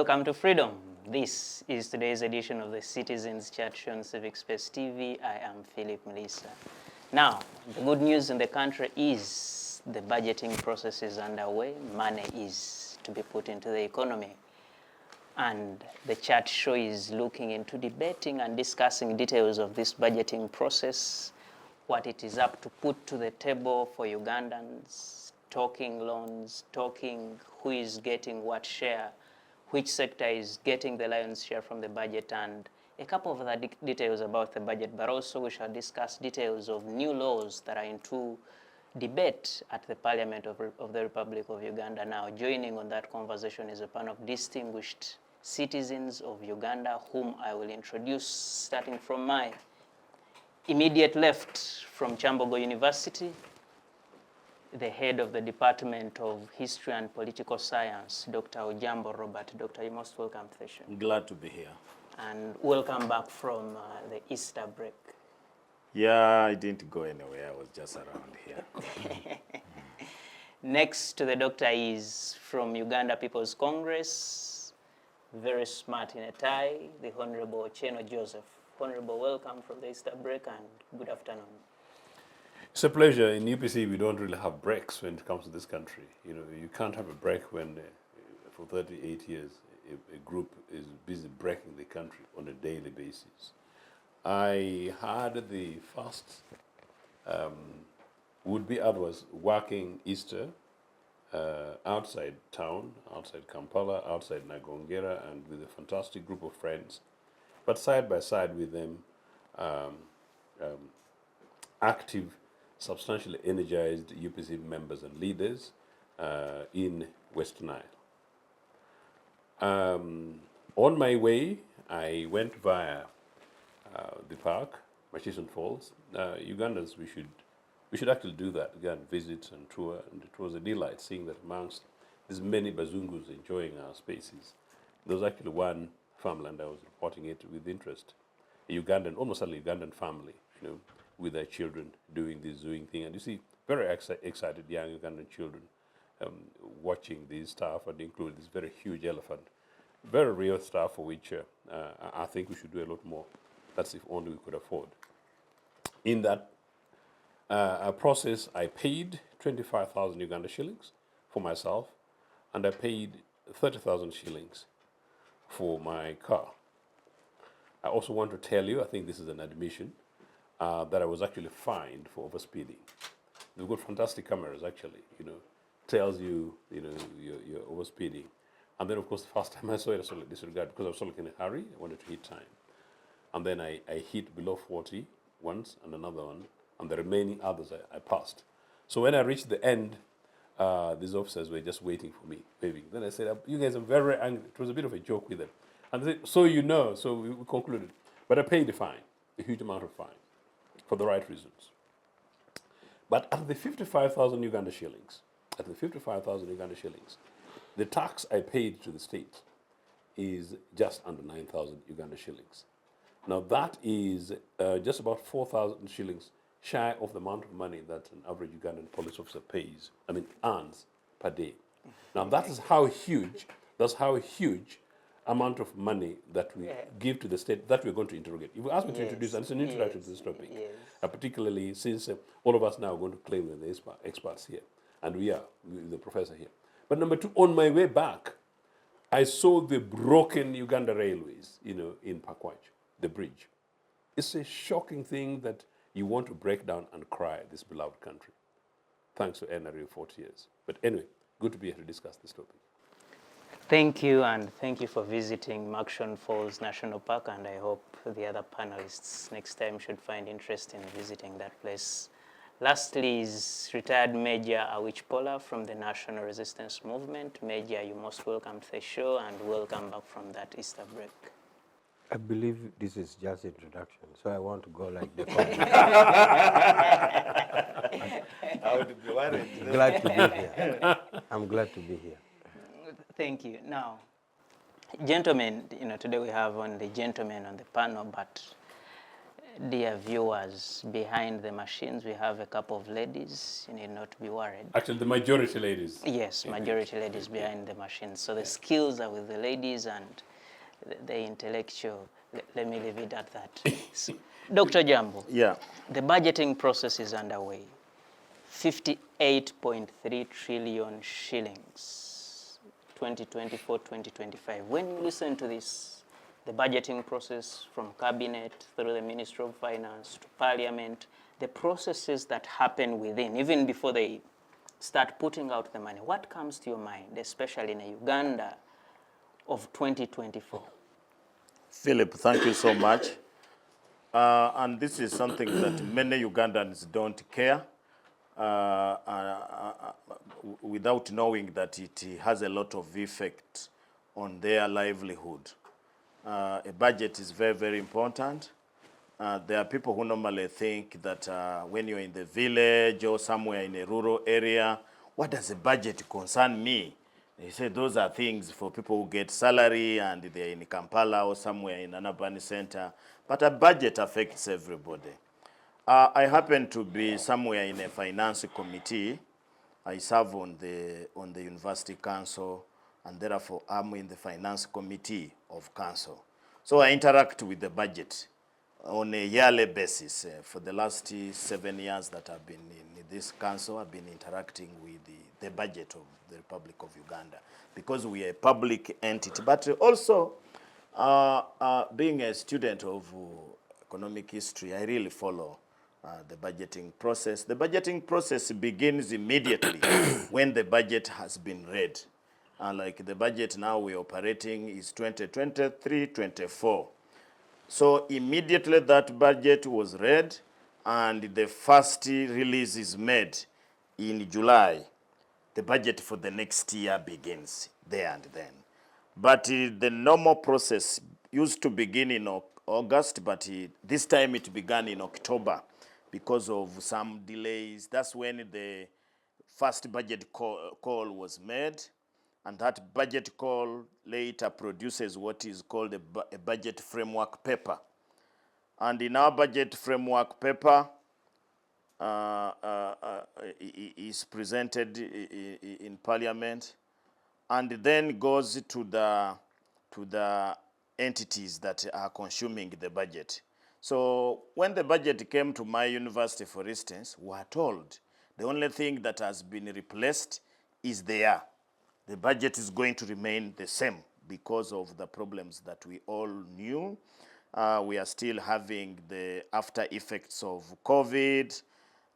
Welcome to Freedom. This is today's edition of the Citizens Chat Show on Civic Space TV. I am Phillip Muliisa. Now, the good news in the country is the budgeting process is underway. Money is to be put into the economy. And the chat show is looking into debating and discussing details of this budgeting process, what it is up to put to the table for Ugandans, talking loans, talking who is getting what share, which sector is getting the lion's share from the budget, and a couple of other details about the budget, but also we shall discuss details of new laws that are into debate at the Parliament of the Republic of Uganda now. Joining on that conversation is a panel of distinguished citizens of Uganda, whom I will introduce, starting from my immediate left, from Kyambogo University, the head of the Department of History and Political Science, Dr. Ojambo Robert. Doctor, you're most welcome to the show. Glad to be here. And welcome back from the Easter break. Yeah, I didn't go anywhere. I was just around here. Next to the doctor is from Uganda People's Congress, very smart in a tie, the Honorable Ochieno Joseph. Honorable, welcome from the Easter break and good afternoon. It's a pleasure. In UPC, we don't really have breaks when it comes to this country. You know, you can't have a break when, for 38 years, a group is busy breaking the country on a daily basis. I had the first would-be others working Easter outside town, outside Kampala, outside Nagongera, and with a fantastic group of friends. But side by side with them, active, substantially energized UPC members and leaders in West Nile. On my way, I went via the park, Murchison Falls. Ugandans, we should actually do that, again, visit and tour, and it was a delight seeing that amongst these many Bazungus enjoying our spaces. There was actually one farmland I was reporting it with interest, a Ugandan, almost a Ugandan family, you know, with their children doing this thing. And you see very excited young Ugandan children watching this stuff, and include this very huge elephant. Very real stuff for which I think we should do a lot more. That's if only we could afford. In that process, I paid 25,000 Uganda shillings for myself, and I paid 30,000 shillings for my car. I also want to tell you, I think this is an admission, that I was actually fined for overspeeding. They've got fantastic cameras, actually, you know, tells you, you know, you're overspeeding. And then, of course, the first time I saw it, I saw it disregard because I was sort of in a hurry. I wanted to hit time. And then I hit below 40 once and another one, and the remaining others I passed. So when I reached the end, these officers were just waiting for me, waving. Then I said, you guys are very angry. It was a bit of a joke with them. And they said, so you know. So we concluded. But I paid the fine, a huge amount of fine, for the right reasons. But at the 55,000 Uganda shillings, the tax I paid to the state is just under 9,000 Uganda shillings. Now that is just about 4,000 shillings shy of the amount of money that an average Ugandan police officer earns per day. Now that is how huge, amount of money that we give to the state that we're going to interrogate. If you ask me to introduce, and it's an introduction to this topic, particularly since all of us now are going to claim we're the experts here, and we are, the professor here. But number two, on my way back, I saw the broken Uganda railways, you know, in Pakwach, the bridge. It's a shocking thing that you want to break down and cry, this beloved country. Thanks to NRM 40 years. But anyway, good to be here to discuss this topic. Thank you, and thank you for visiting Murchison Falls National Park, and I hope the other panelists next time should find interest in visiting that place. Lastly is retired Major Awich Pollar from the National Resistance Movement. Major, you're most welcome to the show, and welcome back from that Easter break. I believe this is just introduction, so I want to go like the I would be worried. Glad to be here. I'm glad to be here. Thank you. Now, gentlemen, you know, today we have only gentlemen on the panel, but Dear viewers, behind the machines we have a couple of ladies. You need not be worried. Actually, the majority ladies. Yes, majority ladies behind the machines. So the skills are with the ladies and the intellectual. Let me leave it at that. So, Dr. Ojambo, Yeah. the budgeting process is underway. 58.3 trillion shillings, 2024-2025. When you listen to this, the budgeting process from cabinet through the Ministry of Finance to Parliament, the processes that happen within, even before they start putting out the money, what comes to your mind, especially in a Uganda of 2024? Philip, thank you so much. And this is something that many Ugandans don't care without knowing that it has a lot of effect on their livelihood. A budget is very, very important. There are people who normally think that when you're in the village or somewhere in a rural area, what does a budget concern me? They say those are things for people who get salary and they're in Kampala or somewhere in an urban center. But a budget affects everybody. I happen to be somewhere in a finance committee. I serve on the university council, and therefore I'm in the finance committee of council. So I interact with the budget on a yearly basis. For the last 7 years that I've been in this council, I've been interacting with the budget of the Republic of Uganda because we are a public entity. But also, being a student of economic history, I really follow the budgeting process. The budgeting process begins immediately when the budget has been read. Like the budget now we're operating is 2023-24. So immediately that budget was read and the first release is made in July. The budget for the next year begins there and then. But the normal process used to begin in August, but this time it began in October because of some delays. That's when the first budget call was made, and that budget call later produces what is called a budget framework paper. And in our budget framework paper is presented in Parliament, and then goes to the entities that are consuming the budget. So when the budget came to my university, for instance, we were told the only thing that has been replaced is the year. The budget is going to remain the same because of the problems that we all knew. We are still having the after effects of COVID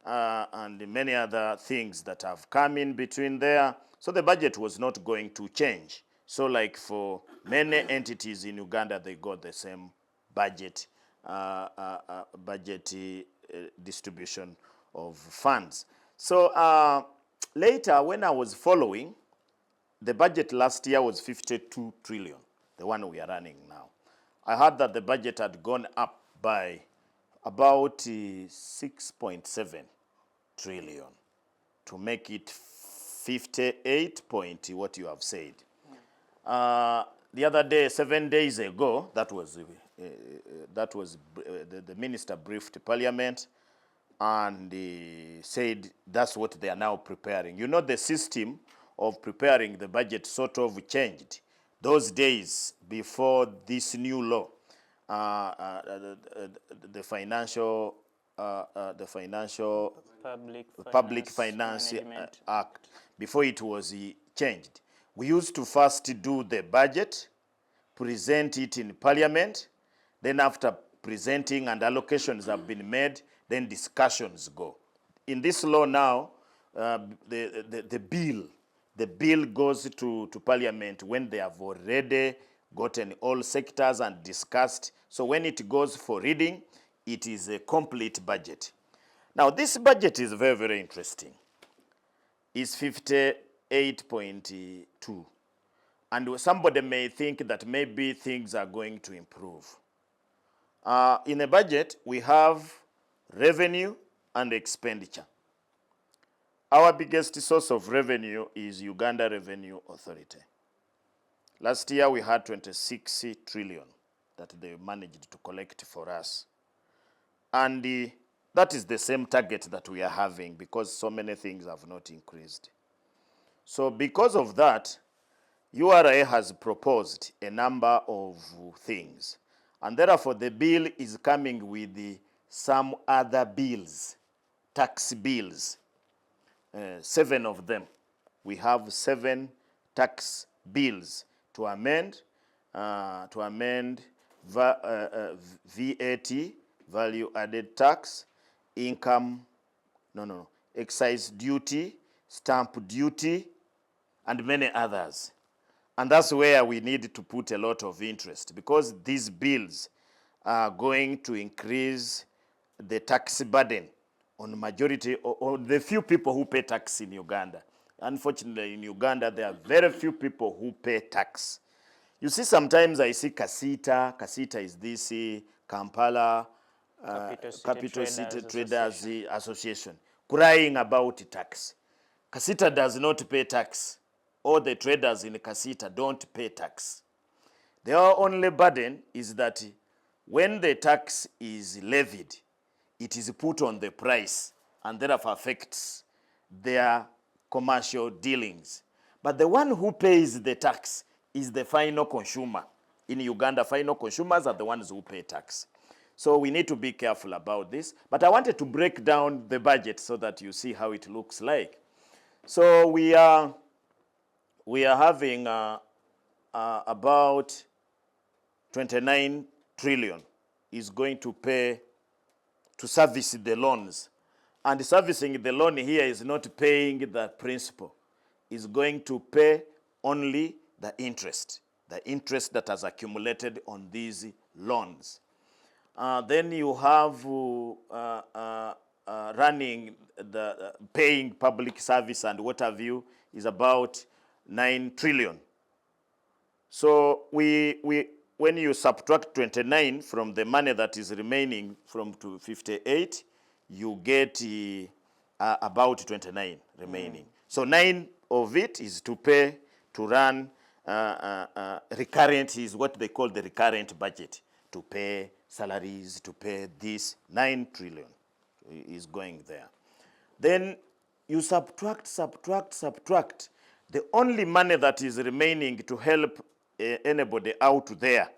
and many other things that have come in between there. So the budget was not going to change. So like for many entities in Uganda, they got the same budget, distribution of funds. So later, when I was following, the budget last year was 52 trillion, the one we are running now. I heard that the budget had gone up by about 6.7 trillion to make it 58 point what you have said. The other day, 7 days ago, that was the minister briefed Parliament and said that's what they are now preparing. You know, the system of preparing the budget sort of changed. Those days before this new law, the financial Public Finance Act, before it was changed, we used to first do the budget, present it in Parliament, then after presenting and allocations have been made, then discussions go. In this law now, the bill goes to Parliament when they have already gotten all sectors and discussed. So when it goes for reading, it is a complete budget. Now this budget is very, very interesting. It's 58.2. And somebody may think that maybe things are going to improve. In a budget, we have revenue and expenditure. Our biggest source of revenue is Uganda Revenue Authority. Last year, we had 26 trillion that they managed to collect for us. And that is the same target that we are having because so many things have not increased. So because of that, URA has proposed a number of things. And therefore, the bill is coming with some other bills, tax bills, 7 of them. We have 7 tax bills to amend VAT, value added tax, income, excise duty, stamp duty, and many others. And that's where we need to put a lot of interest because these bills are going to increase the tax burden on majority or the few people who pay tax in Uganda. Unfortunately, in Uganda, there are very few people who pay tax. You see, sometimes I see Kasita. Kasita is this Kampala Capital City Traders Association crying about tax. Kasita does not pay tax. All the traders in Kasita don't pay tax. Their only burden is that when the tax is levied, it is put on the price and therefore affects their commercial dealings. But the one who pays the tax is the final consumer. In Uganda, final consumers are the ones who pay tax. So we need to be careful about this. But I wanted to break down the budget so that you see how it looks like. So we are having about 29 trillion is going to pay to service the loans. And servicing the loan here is not paying the principal. It's going to pay only the interest that has accumulated on these loans. Then you have running the paying public service and what have you is about 9 trillion. So when you subtract 29 from the money that is remaining from to 58, you get about 29 remaining. So 9 of it is to pay to run recurrent, is what they call the recurrent budget, to pay salaries, to pay this. 9 trillion is going there. Then you subtract. The only money that is remaining to help anybody out there,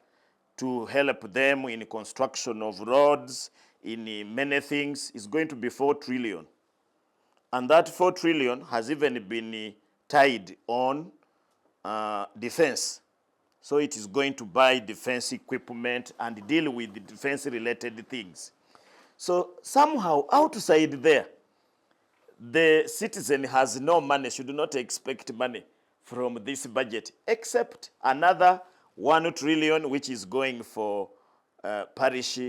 to help them in construction of roads, in many things, is going to be 4 trillion. And that 4 trillion has even been tied on defense. So it is going to buy defense equipment and deal with defense-related things. So somehow outside there, the citizen has no money, should not expect money from this budget, except another 1 trillion, which is going for parish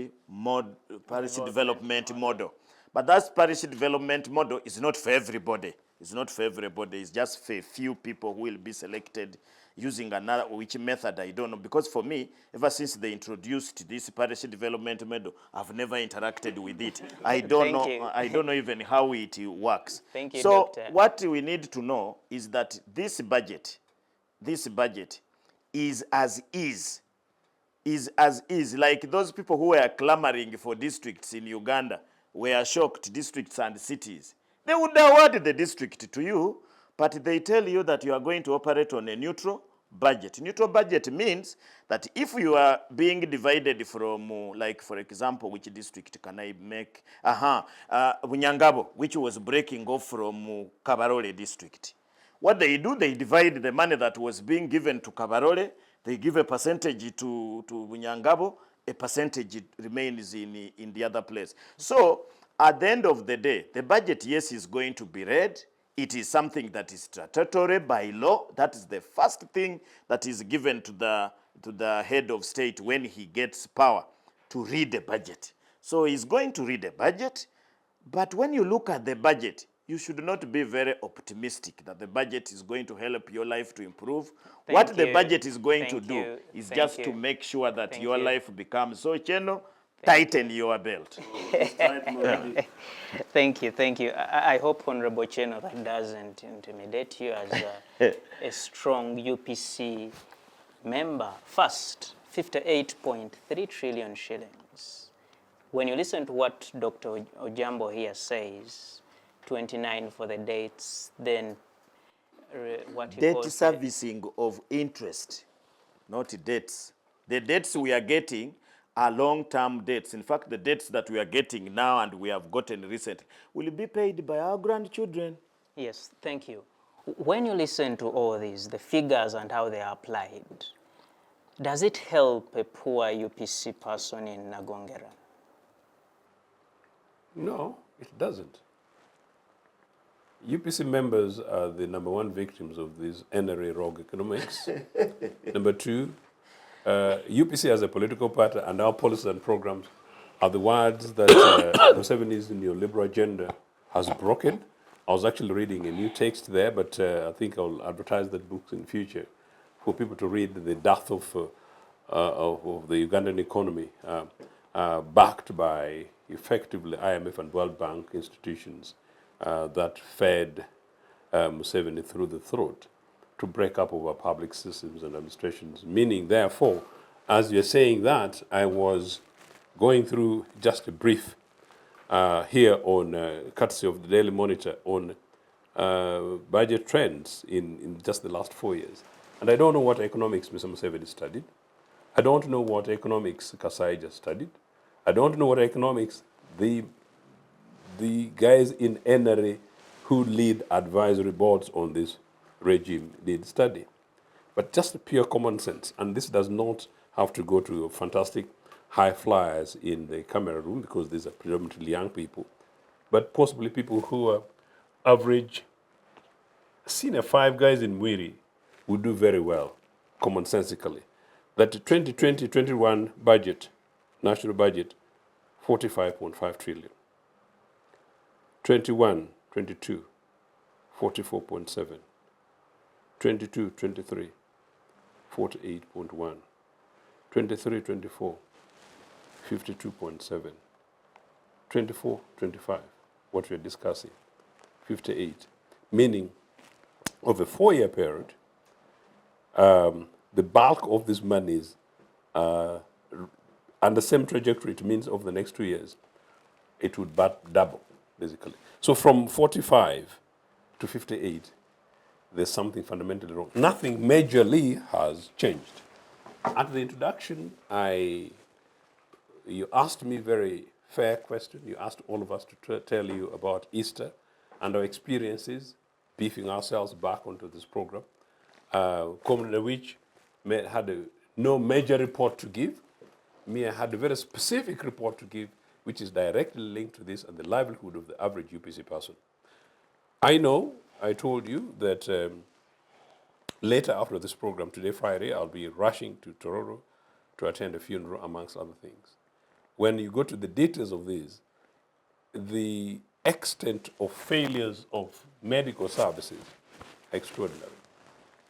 development model. But that parish development model is not for everybody. It's not for everybody. It's just for a few people who will be selected using another, which method I don't know. Because for me, ever since they introduced this parish development model, I've never interacted with it. I don't know. I don't know even how it works. Thank you, so Doctor. What we need to know is that this budget is as is. Like those people who were clamoring for districts in Uganda were shocked, districts and cities. They would award the district to you, but they tell you that you are going to operate on a neutral budget. Neutral budget means that if you are being divided from, like, for example, which district can I make? Bunyangabo, which was breaking off from Kabarole district. What they do, they divide the money that was being given to Kabarole, they give a percentage to Bunyangabo, a percentage remains in the other place. So at the end of the day, the budget, yes, is going to be read. It is something that is statutory by law. That is the first thing that is given to the head of state when he gets power, to read the budget. So he's going to read the budget, but when you look at the budget, you should not be very optimistic that the budget is going to help your life to improve. What the budget is going to do is just to make sure that your life becomes so Ochieno. Tighten your belt. Thank you. I hope, Honorable Ochieno, that doesn't intimidate you as a strong UPC member. First, 58.3 trillion shillings. when you listen to what Dr. Ojambo here says, 29 for the dates, then what he Debt calls servicing of interest, not debts. The debts we are getting are long-term debts. In fact, the debts that we are getting now and we have gotten recently will be paid by our grandchildren. Yes, thank you. When you listen to all these, the figures and how they are applied, does it help a poor UPC person in Nagongera? No, it doesn't. UPC members are the #1 victims of this NRA rogue economics. Number two, UPC as a political party and our policies and programs are the words that Museveni's neoliberal agenda has broken. I was actually reading a new text there, but I think I'll advertise that book in future for people to read the death of the Ugandan economy, backed by effectively IMF and World Bank institutions that fed Museveni through the throat to break up our public systems and administrations. Meaning, therefore, as you're saying that, I was going through just a brief here on, courtesy of the Daily Monitor, on budget trends in just the last 4 years. And I don't know what economics Mr. Museveni studied. I don't know what economics Kasaija studied. I don't know what economics the guys in NRA who lead advisory boards on this regime did study. But just pure common sense, and this does not have to go to fantastic high flyers in the camera room because these are predominantly young people, but possibly people who are average. Senior 5 guys in Mwiri would do very well, commonsensically. That 2020-21 budget, national budget, 45.5 trillion. 21-22, 44.7. 22-23, 48.1. 23-24, 52.7. 24-25, what we're discussing, 58. Meaning, over a 4-year period, the bulk of this money is and the same trajectory. It means over the next 2 years, it would double, basically. So from 45 to 58, there's something fundamentally wrong. Nothing majorly has changed. At the introduction, you asked me a very fair question. You asked all of us to tell you about Easter and our experiences beefing ourselves back onto this program. Comrade Awich had no major report to give. Me, I had a very specific report to give, which is directly linked to this and the livelihood of the average UPC person. I know, I told you that later after this program, today, Friday, I'll be rushing to Tororo to attend a funeral, amongst other things. When you go to the details of this, the extent of failures of medical services are extraordinary.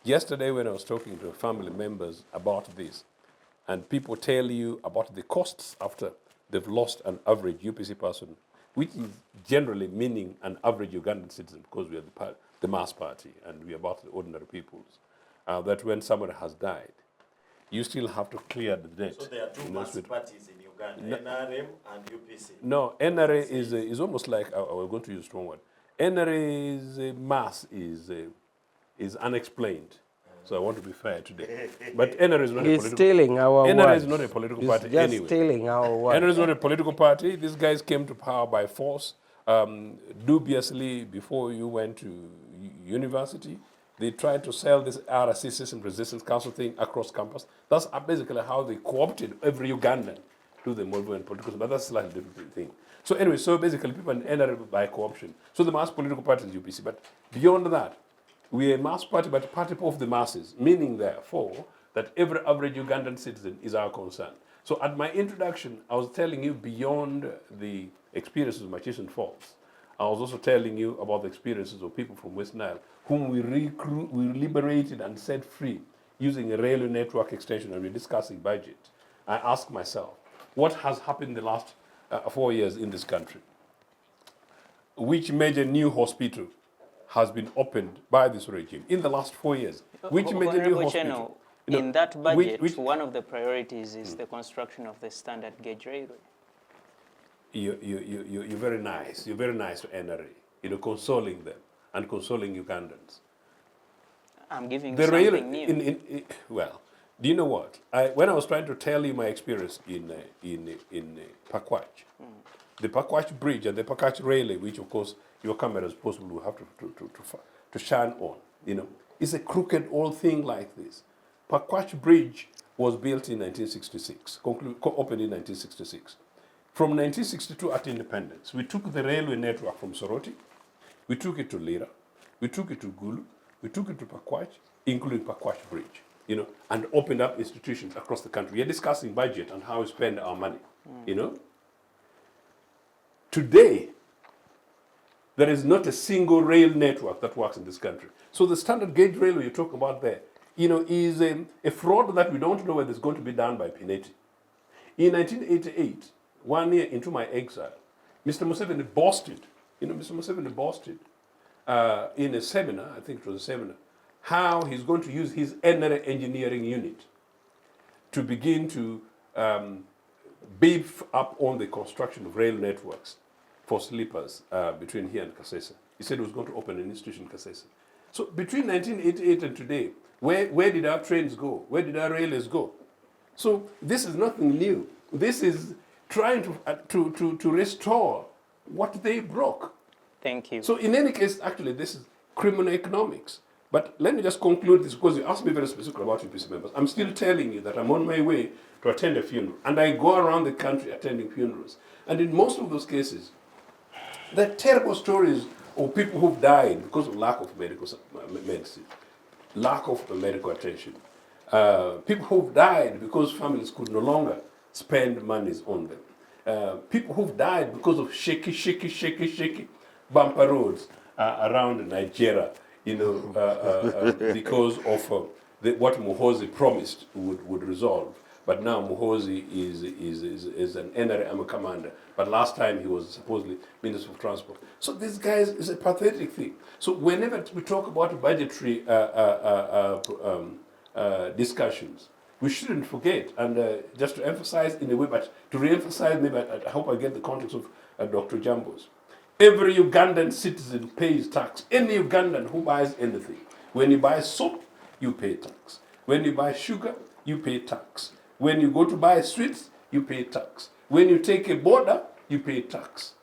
Yesterday, when I was talking to family members about this, and people tell you about the costs after they've lost an average UPC person, which is generally meaning an average Ugandan citizen, because we are the mass party and we are about the ordinary peoples, that when someone has died, you still have to clear the debt. So there are two mass parties in Uganda, NRM and UPC. No, NRA is almost like, I was going to use a strong word, NRA's mass is unexplained. So I want to be fair today. But NRA is not a political party. Stealing our NRA words. is not a political He's party just anyway. stealing our words. NRA is not a political party. These guys came to power by force, dubiously before you went to university. They tried to sell this RSC System Resistance Council thing across campus. That's basically how they co-opted every Ugandan to the movement political, but that's a slightly different thing. So anyway, so basically people in NRA by co-option. So the mass political party is UPC, but beyond that, we are a mass party, but a party of the masses, meaning therefore that every average Ugandan citizen is our concern. So at my introduction, I was telling you beyond the experiences of Murchison Falls, I was also telling you about the experiences of people from West Nile, whom we liberated and set free using a railway network extension, and we're discussing budget. I asked myself, what has happened in the last 4 years in this country? Which major new hospital has been opened by this regime in the last 4 years? Which major new hospital? In that budget, one of the priorities is the construction of the standard gauge railway. you're very nice. You're very nice to NRA, consoling them and consoling Ugandans. I'm giving you The rail, something new. well, do you know what? When I was trying to tell you my experience in Pakwach, the Pakwach Bridge and the Pakwach Railway, which of course your cameras possibly will have to shine on, is a crooked old thing like this. Pakwach Bridge was built in 1966, opened in 1966. From 1962 at independence, we took the railway network from Soroti, we took it to Lira, we took it to Gulu, we took it to Pakwach, including Pakwach Bridge, and opened up institutions across the country. We are discussing budget and how we spend our money, Today, there is not a single rail network that works in this country. So the standard gauge railway you talk about there, is a fraud that we don't know whether it's going to be done by Pineti. In 1988, 1 year into my exile, Mr. Museveni boasted, in a seminar, I think it was a seminar, how he's going to use his NRA engineering unit to begin to beef up on the construction of rail networks for sleepers between here and Kasese. He said he was going to open an institution in Kasese. So between 1988 and today, where did our trains go? Where did our railways go? So this is nothing new. This is trying to restore what they broke. Thank you. So in any case, actually, this is criminal economics. But let me just conclude this, because you asked me very specifically about UPC members. I'm still telling you that I'm on my way to attend a funeral. And I go around the country attending funerals. And in most of those cases, there are terrible stories of people who've died because of lack of medical medicine, lack of medical attention. People who've died because families could no longer spend monies on them. People who've died because of shaky bumper roads around Nigeria, because of what Muhoozi promised would resolve. But now Muhoozi is an NRM commander. But last time he was supposedly Minister of Transport. So this guy is a pathetic thing. So whenever we talk about budgetary discussions, we shouldn't forget, and just to emphasize in a way, but to re-emphasize, maybe I hope I get the context of Dr. Ojambo's. Every Ugandan citizen pays tax. Any Ugandan who buys anything. When you buy soap, you pay tax. When you buy sugar, you pay tax. When you go to buy sweets, you pay tax. When you take a border, you pay tax.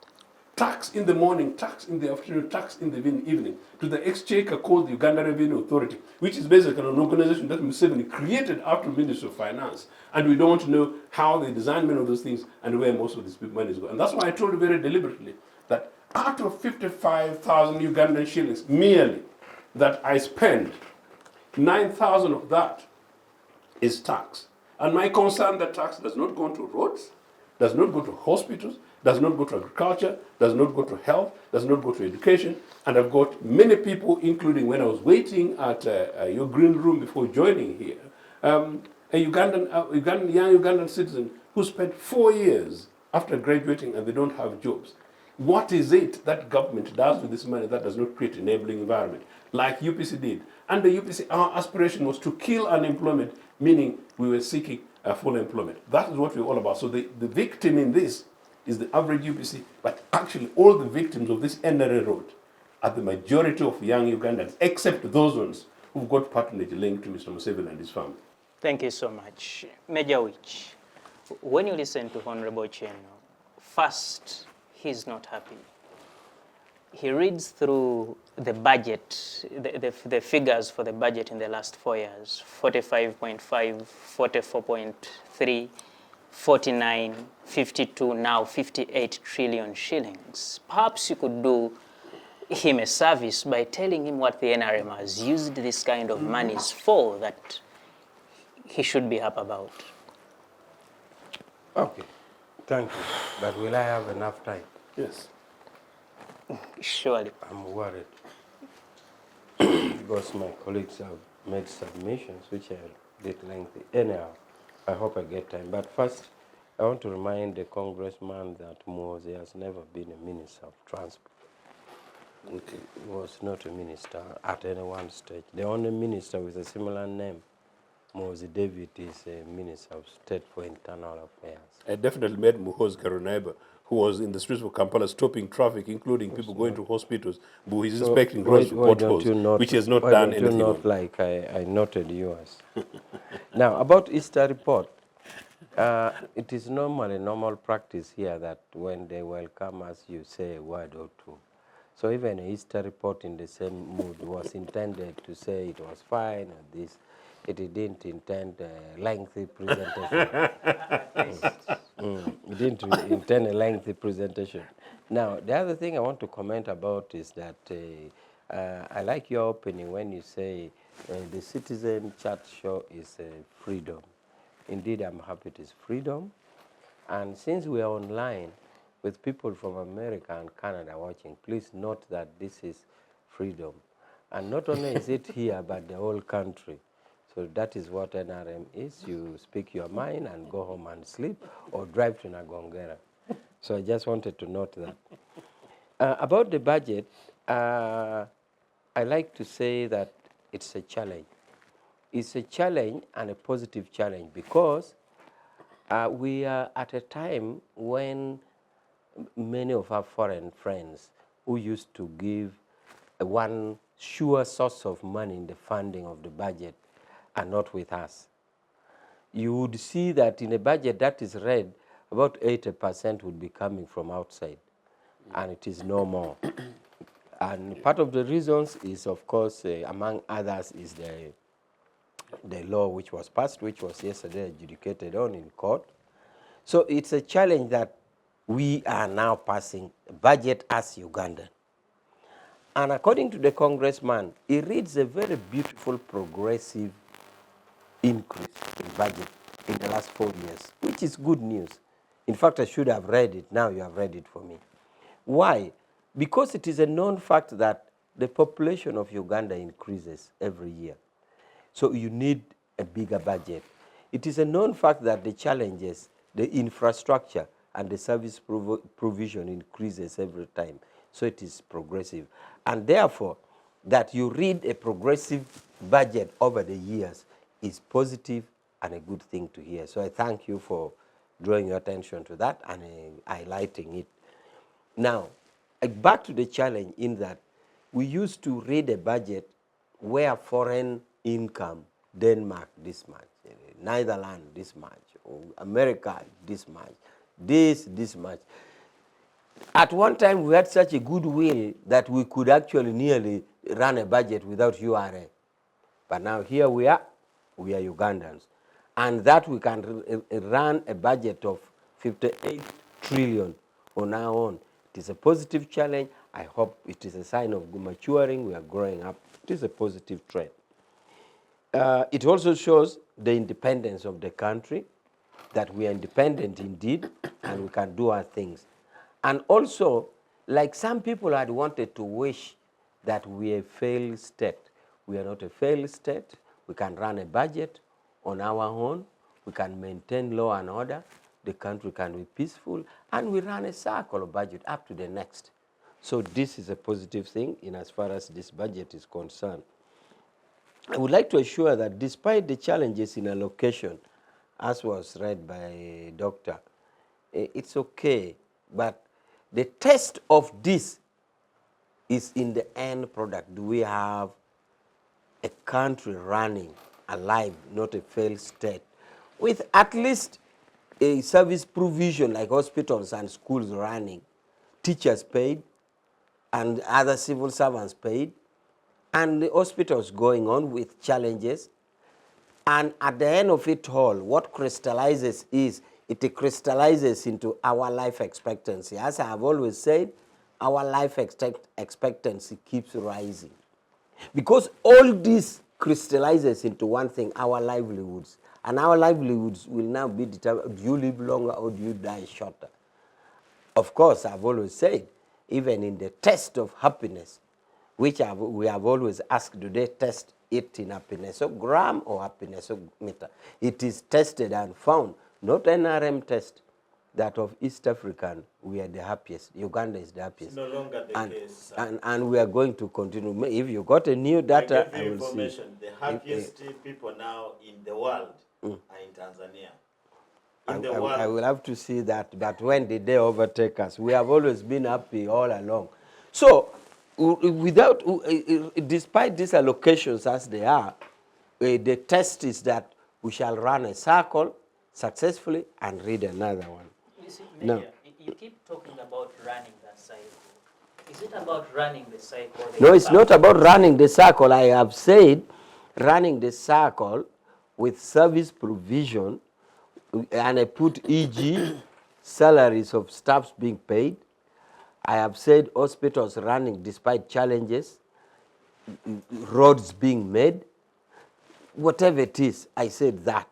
Tax in the morning, tax in the afternoon, tax in the evening. To the exchequer called the Uganda Revenue Authority, which is basically an organization that Museveni created after Ministry of Finance. And we don't know how they design many of those things and where most of this money is going. And that's why I told you very deliberately that out of 55,000 Ugandan shillings merely that I spend, 9,000 of that is tax. And my concern that tax does not go to roads, does not go to hospitals, does not go to agriculture, does not go to health, does not go to education. And I've got many people, including when I was waiting at your green room before joining here, a young Ugandan citizen who spent 4 years after graduating and they don't have jobs. What is it that government does with this money that does not create an enabling environment, like UPC did? Under UPC, our aspiration was to kill unemployment, meaning we were seeking full employment. That is what we're all about. So the victim in this is the average UPC, but actually all the victims of this NRA road are the majority of young Ugandans, except those ones who've got patronage linked to Mr. Museveni and his family. Thank you so much. Major Awich, when you listen to Honorable Ochieno, first, he's not happy. He reads through the budget, the figures for the budget in the last 4 years, 45.5, 44.3, 49, 52, now 58 trillion shillings. Perhaps you could do him a service by telling him what the NRM has used this kind of monies for that he should be happy about. Okay, thank you. But will I have enough time? Yes. Surely. I'm worried. Because my colleagues have made submissions which are a bit lengthy. Anyhow, I hope I get time. But first, I want to remind the congressman that Muhoozi has never been a minister of transport. Okay. He was not a minister at any one stage. The only minister with a similar name, Muhoozi David, is a minister of state for internal affairs. I definitely met Muhoozi Karunaiba, who was in the streets of Kampala stopping traffic, including people going to hospitals, but he's So inspecting roads for potholes, which has not done anything. Why don't you not like I noted yours? Now, about Easter report, it is normally normal practice here that when they welcome us, you say a word or two. So even a Easter report in the same mood was intended to say it was fine and this. It didn't intend a lengthy presentation. It didn't intend a lengthy presentation. Now, the other thing I want to comment about is that I like your opening when you say the citizen chat show is freedom. Indeed, I'm happy it is freedom. And since we are online with people from America and Canada watching, please note that this is freedom. And not only is it here, but the whole country. So that is what NRM is. You speak your mind and go home and sleep or drive to Nagongera. So I just wanted to note that. About the budget, I like to say that it's a challenge. It's a challenge and a positive challenge because we are at a time when many of our foreign friends who used to give one sure source of money in the funding of the budget are not with us. You would see that in a budget that is read, about 80% would be coming from outside, and it is no more. And part of the reasons is, of course, among others, is the law which was passed, which was yesterday adjudicated on in court. So it's a challenge that we are now passing a budget as Ugandan. And according to the congressman, he reads a very beautiful progressive increase in budget in the last 4 years, which is good news. In fact, I should have read it. Now you have read it for me. Why? Because it is a known fact that the population of Uganda increases every year. So you need a bigger budget. It is a known fact that the challenges, the infrastructure, and the service provision increases every time. So it is progressive. And therefore, that you read a progressive budget over the years is positive and a good thing to hear. So I thank you for drawing your attention to that and highlighting it. Now, back to the challenge in that we used to read a budget where foreign income, Denmark this much, Netherlands this much, or America this much, this much. At one time, we had such a goodwill that we could actually nearly run a budget without URA. But now here we are Ugandans. And that we can run a budget of 58 trillion on our own. It is a positive challenge. I hope it is a sign of maturing. We are growing up. It is a positive trend. It also shows the independence of the country, that we are independent indeed, and we can do our things. And also, like some people had wanted to wish that we are a failed state. We are not a failed state. We can run a budget on our own. We can maintain law and order. The country can be peaceful. And we run a circle of budget up to the next. So this is a positive thing in as far as this budget is concerned. I would like to assure that despite the challenges in allocation, as was read by Doctor, it's okay. But the test of this is in the end product. Do we have a country running alive, not a failed state, with at least a service provision like hospitals and schools running, teachers paid, and other civil servants paid, and the hospitals going on with challenges? And at the end of it all, what crystallizes is, it crystallizes into our life expectancy. As I have always said, our life expectancy keeps rising. Because all this crystallizes into one thing, our livelihoods. And our livelihoods will now be determined, do you live longer or do you die shorter? Of course, I've always said, even in the test of happiness, which we have always asked, do they test it in happiness-o-gram or happiness-o-meter? It is tested and found, not NRM test, that of East African, we are the happiest. Uganda is the happiest. It's no longer the case. And we are going to continue. If you got a new data, I will information. see. The happiest people now in the world are in Tanzania. in the I world. will have to see that, but when did they overtake us? We have always been happy all along. So, despite these allocations as they are, the test is that we shall run a circle successfully and read another one. You see, No. Major, you keep talking about running that cycle. Is it about running the cycle? No, it's not about running the circle. I have said running the circle with service provision, and I put e.g. salaries of staffs being paid. I have said hospitals running despite challenges, roads being made, whatever it is, I said that.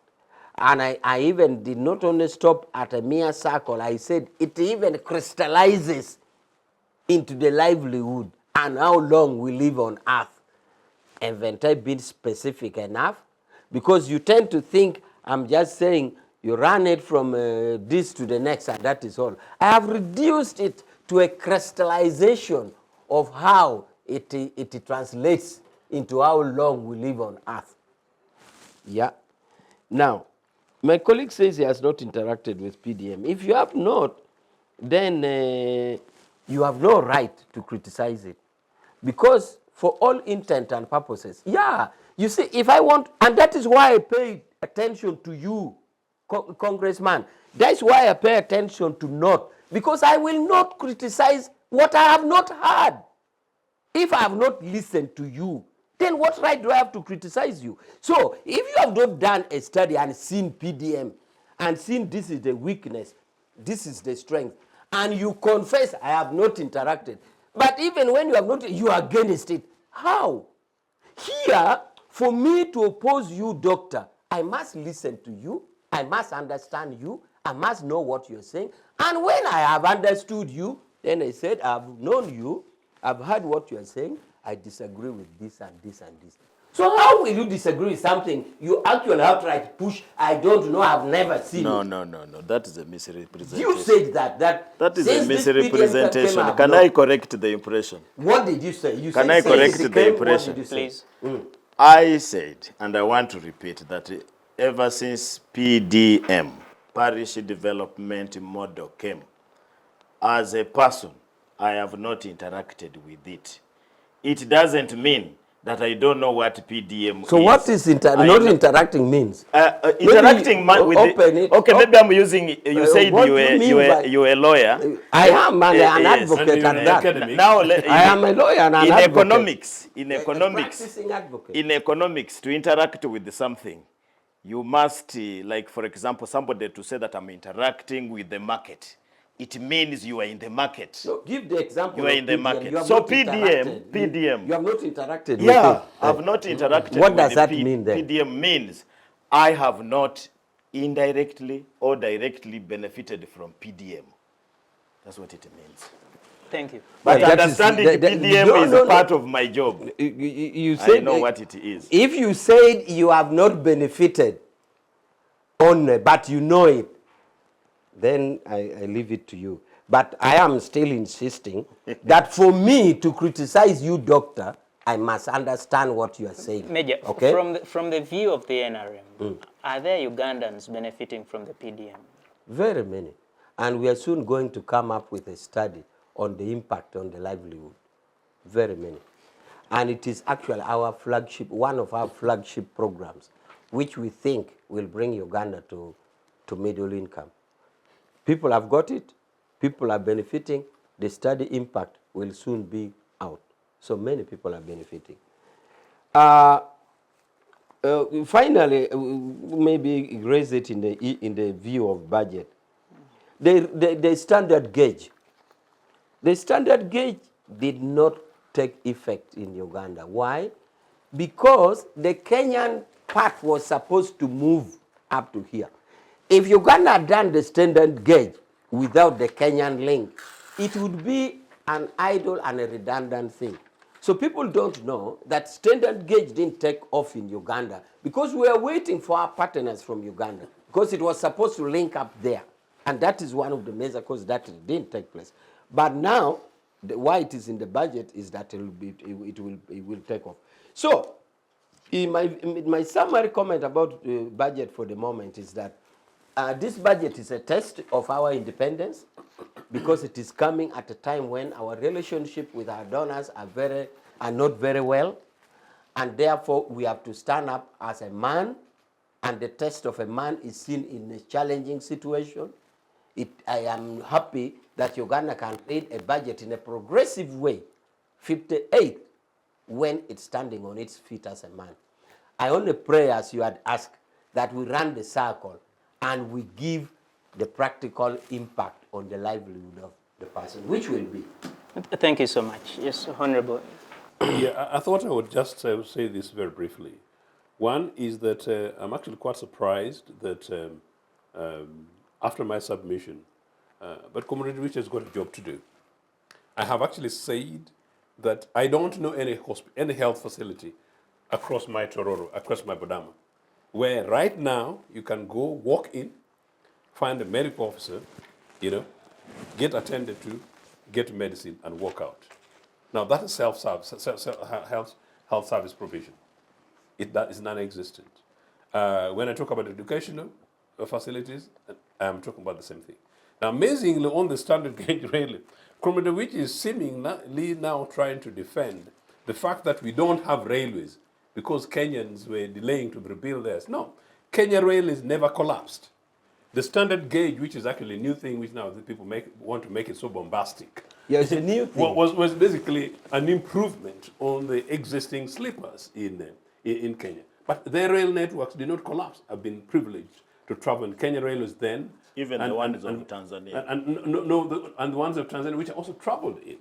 And I even did not only stop at a mere circle, I said it even crystallizes into the livelihood and how long we live on earth. Haven't I been specific enough? Because you tend to think I'm just saying you run it from this to the next and that is all. I have reduced it to a crystallization of how it translates into how long we live on earth. Yeah. Now, my colleague says he has not interacted with PDM. If you have not, then you have no right to criticize it. Because for all intent and purposes, yeah, you see, if I want, and that is why I pay attention to you, Congressman. That's why I pay attention to not, because I will not criticize what I have not heard. If I have not listened to you, then what right do I have to criticize you? So if you have not done a study and seen PDM and seen this is the weakness, this is the strength, and you confess I have not interacted, but even when you have not, you are against it. How? Here, for me to oppose you, doctor, I must listen to you, I must understand you, I must know what you're saying, and when I have understood you, then I said, I've known you, I've heard what you're saying, I disagree with this and this and this. So how will you disagree with something you actually outright push, I don't know, I've never seen No, it? no, no, no. That is a misrepresentation. You said that. That is a since this PDM misrepresentation. came, Can I correct the impression? What did you say? You Can said I since correct it the came, impression? What did you say? Please. I said, and I want to repeat, that ever since PDM, Parish Development Model, came, as a person, I have not interacted with it. It doesn't mean that I don't know what PDM is. So what is not interacting means? Interacting with open it. Okay, maybe I'm using, you said what you do you mean were by- you were a lawyer. I am an Yes. advocate And you're at an that. academic. Now, I am a lawyer and an in advocate. economics, A practicing advocate. in economics, to interact with something, you must, like for example, somebody to say that I'm interacting with the market, it means you are in the market. No, give the example. You are of in the PDM. market. You have So not interacted. PDM. You have not interacted Yeah, with it. I've not interacted What with does the that mean then? PDM means I have not indirectly or directly benefited from PDM. That's what it means. Thank you. But Well, that is- understanding that- PDM is no. part of my job. You I said, know what it is. If you said you have not benefited only, but you know it, then I leave it to you. But I am still insisting that for me to criticize you, doctor, I must understand what you are saying. Major, okay? from the view of the NRM, are there Ugandans benefiting from the PDM? Very many. And we are soon going to come up with a study on the impact on the livelihood. Very many. And it is actually our flagship, one of our flagship programs, which we think will bring Uganda to middle income. People have got it. People are benefiting. The study impact will soon be out. So many people are benefiting. Finally, maybe raise it in the view of budget. The standard gauge. The standard gauge did not take effect in Uganda. Why? Because the Kenyan part was supposed to move up to here. If Uganda had done the standard gauge without the Kenyan link, it would be an idle and a redundant thing. So people don't know that standard gauge didn't take off in Uganda because we are waiting for our partners from Uganda because it was supposed to link up there. And that is one of the major causes that it didn't take place. But now, why it is in the budget is that it will take off. So, in my summary comment about the budget for the moment is that this budget is a test of our independence because it is coming at a time when our relationship with our donors are not very well, and therefore we have to stand up as a man, and the test of a man is seen in a challenging situation. I am happy that Uganda can read a budget in a progressive way, 58, when it's standing on its feet as a man. I only pray, as you had asked, that we run the circle and we give the practical impact on the livelihood of the person, which will be. Thank you so much. Yes, Honorable. Yeah, I thought I would just say this very briefly. One is that I'm actually quite surprised that after my submission, but Comrade Rich has got a job to do. I have actually said that I don't know any health facility across my Tororo, across my Bodama, where right now you can go walk in, find a medical officer, get attended to, get medicine, and walk out. Now that is health service provision. That is non-existent. When I talk about educational facilities, I'm talking about the same thing. Now, amazingly, on the standard gauge railway, Comrade Awich is seemingly now trying to defend the fact that we don't have railways because Kenyans were delaying to rebuild theirs. No, Kenya Railways never collapsed. The standard gauge, which is actually a new thing, which now the people want to make it so bombastic, Yeah, it's a new thing. was basically an improvement on the existing sleepers in Kenya. But their rail networks did not collapse. I've been privileged to travel in Kenya Railways then. Even the ones of Tanzania. And the ones of Tanzania, which I also traveled in,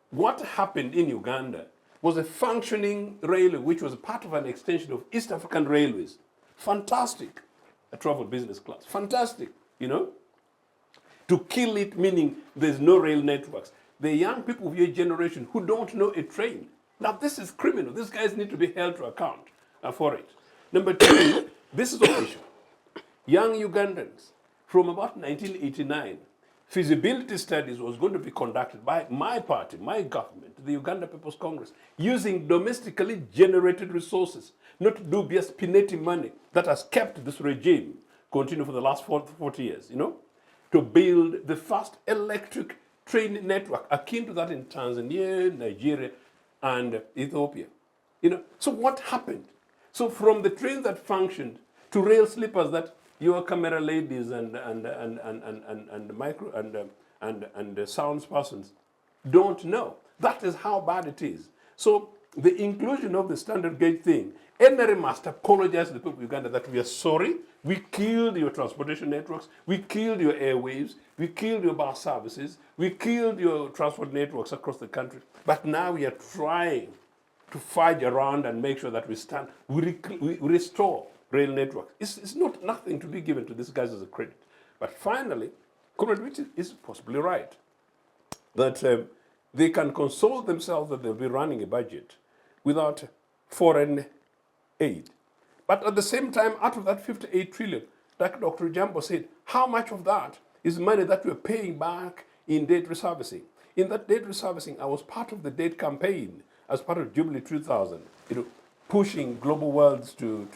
what happened in Uganda was a functioning railway, which was part of an extension of East African Railways. Fantastic. I traveled business class. Fantastic, To kill it, meaning there's no rail networks. The young people of your generation who don't know a train. Now, this is criminal. These guys need to be held to account for it. Number two, this is official. Young Ugandans, from about 1989, feasibility studies was going to be conducted by my party, my government, the Uganda People's Congress, using domestically generated resources, not dubious Pineti money that has kept this regime continue for the last 40 years, to build the first electric train network akin to that in Tanzania, Nigeria, and Ethiopia. So what happened? So from the train that functioned to rail sleepers that your camera ladies and sounds persons don't know. That is how bad it is. So the inclusion of the standard gauge thing, NRM must apologize to the people of Uganda that we are sorry. We killed your transportation networks. We killed your airwaves. We killed your bus services. We killed your transport networks across the country. But now we are trying to fight around and make sure that we restore rail networks. It's not nothing to be given to these guys as a credit. But finally, Comrade Richard is possibly right that they can console themselves that they'll be running a budget without foreign aid. But at the same time, out of that 58 trillion, like Dr. Ojambo said, how much of that is money that we're paying back in debt reservicing? In that debt reservicing, I was part of the debt campaign as part of Jubilee 2000, pushing global worlds to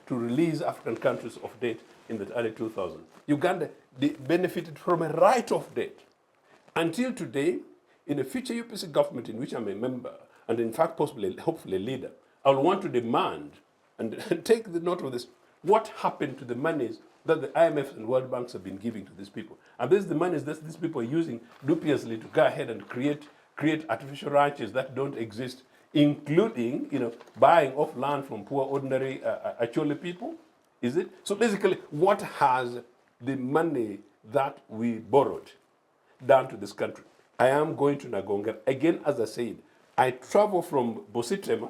release African countries of debt in the early 2000s. Uganda benefited from a write-off debt. Until today, in a future UPC government in which I'm a member, and in fact possibly, hopefully a leader, I'll want to demand, and take the note of this, what happened to the monies that the IMF and World Banks have been giving to these people? And this is the monies that these people are using dubiously to go ahead and create artificial ranches that don't exist, including, buying off land from poor, ordinary Acholi people, is it? So basically, what has the money that we borrowed done to this country? I am going to Nagonga. Again, as I said, I travel from Bositema,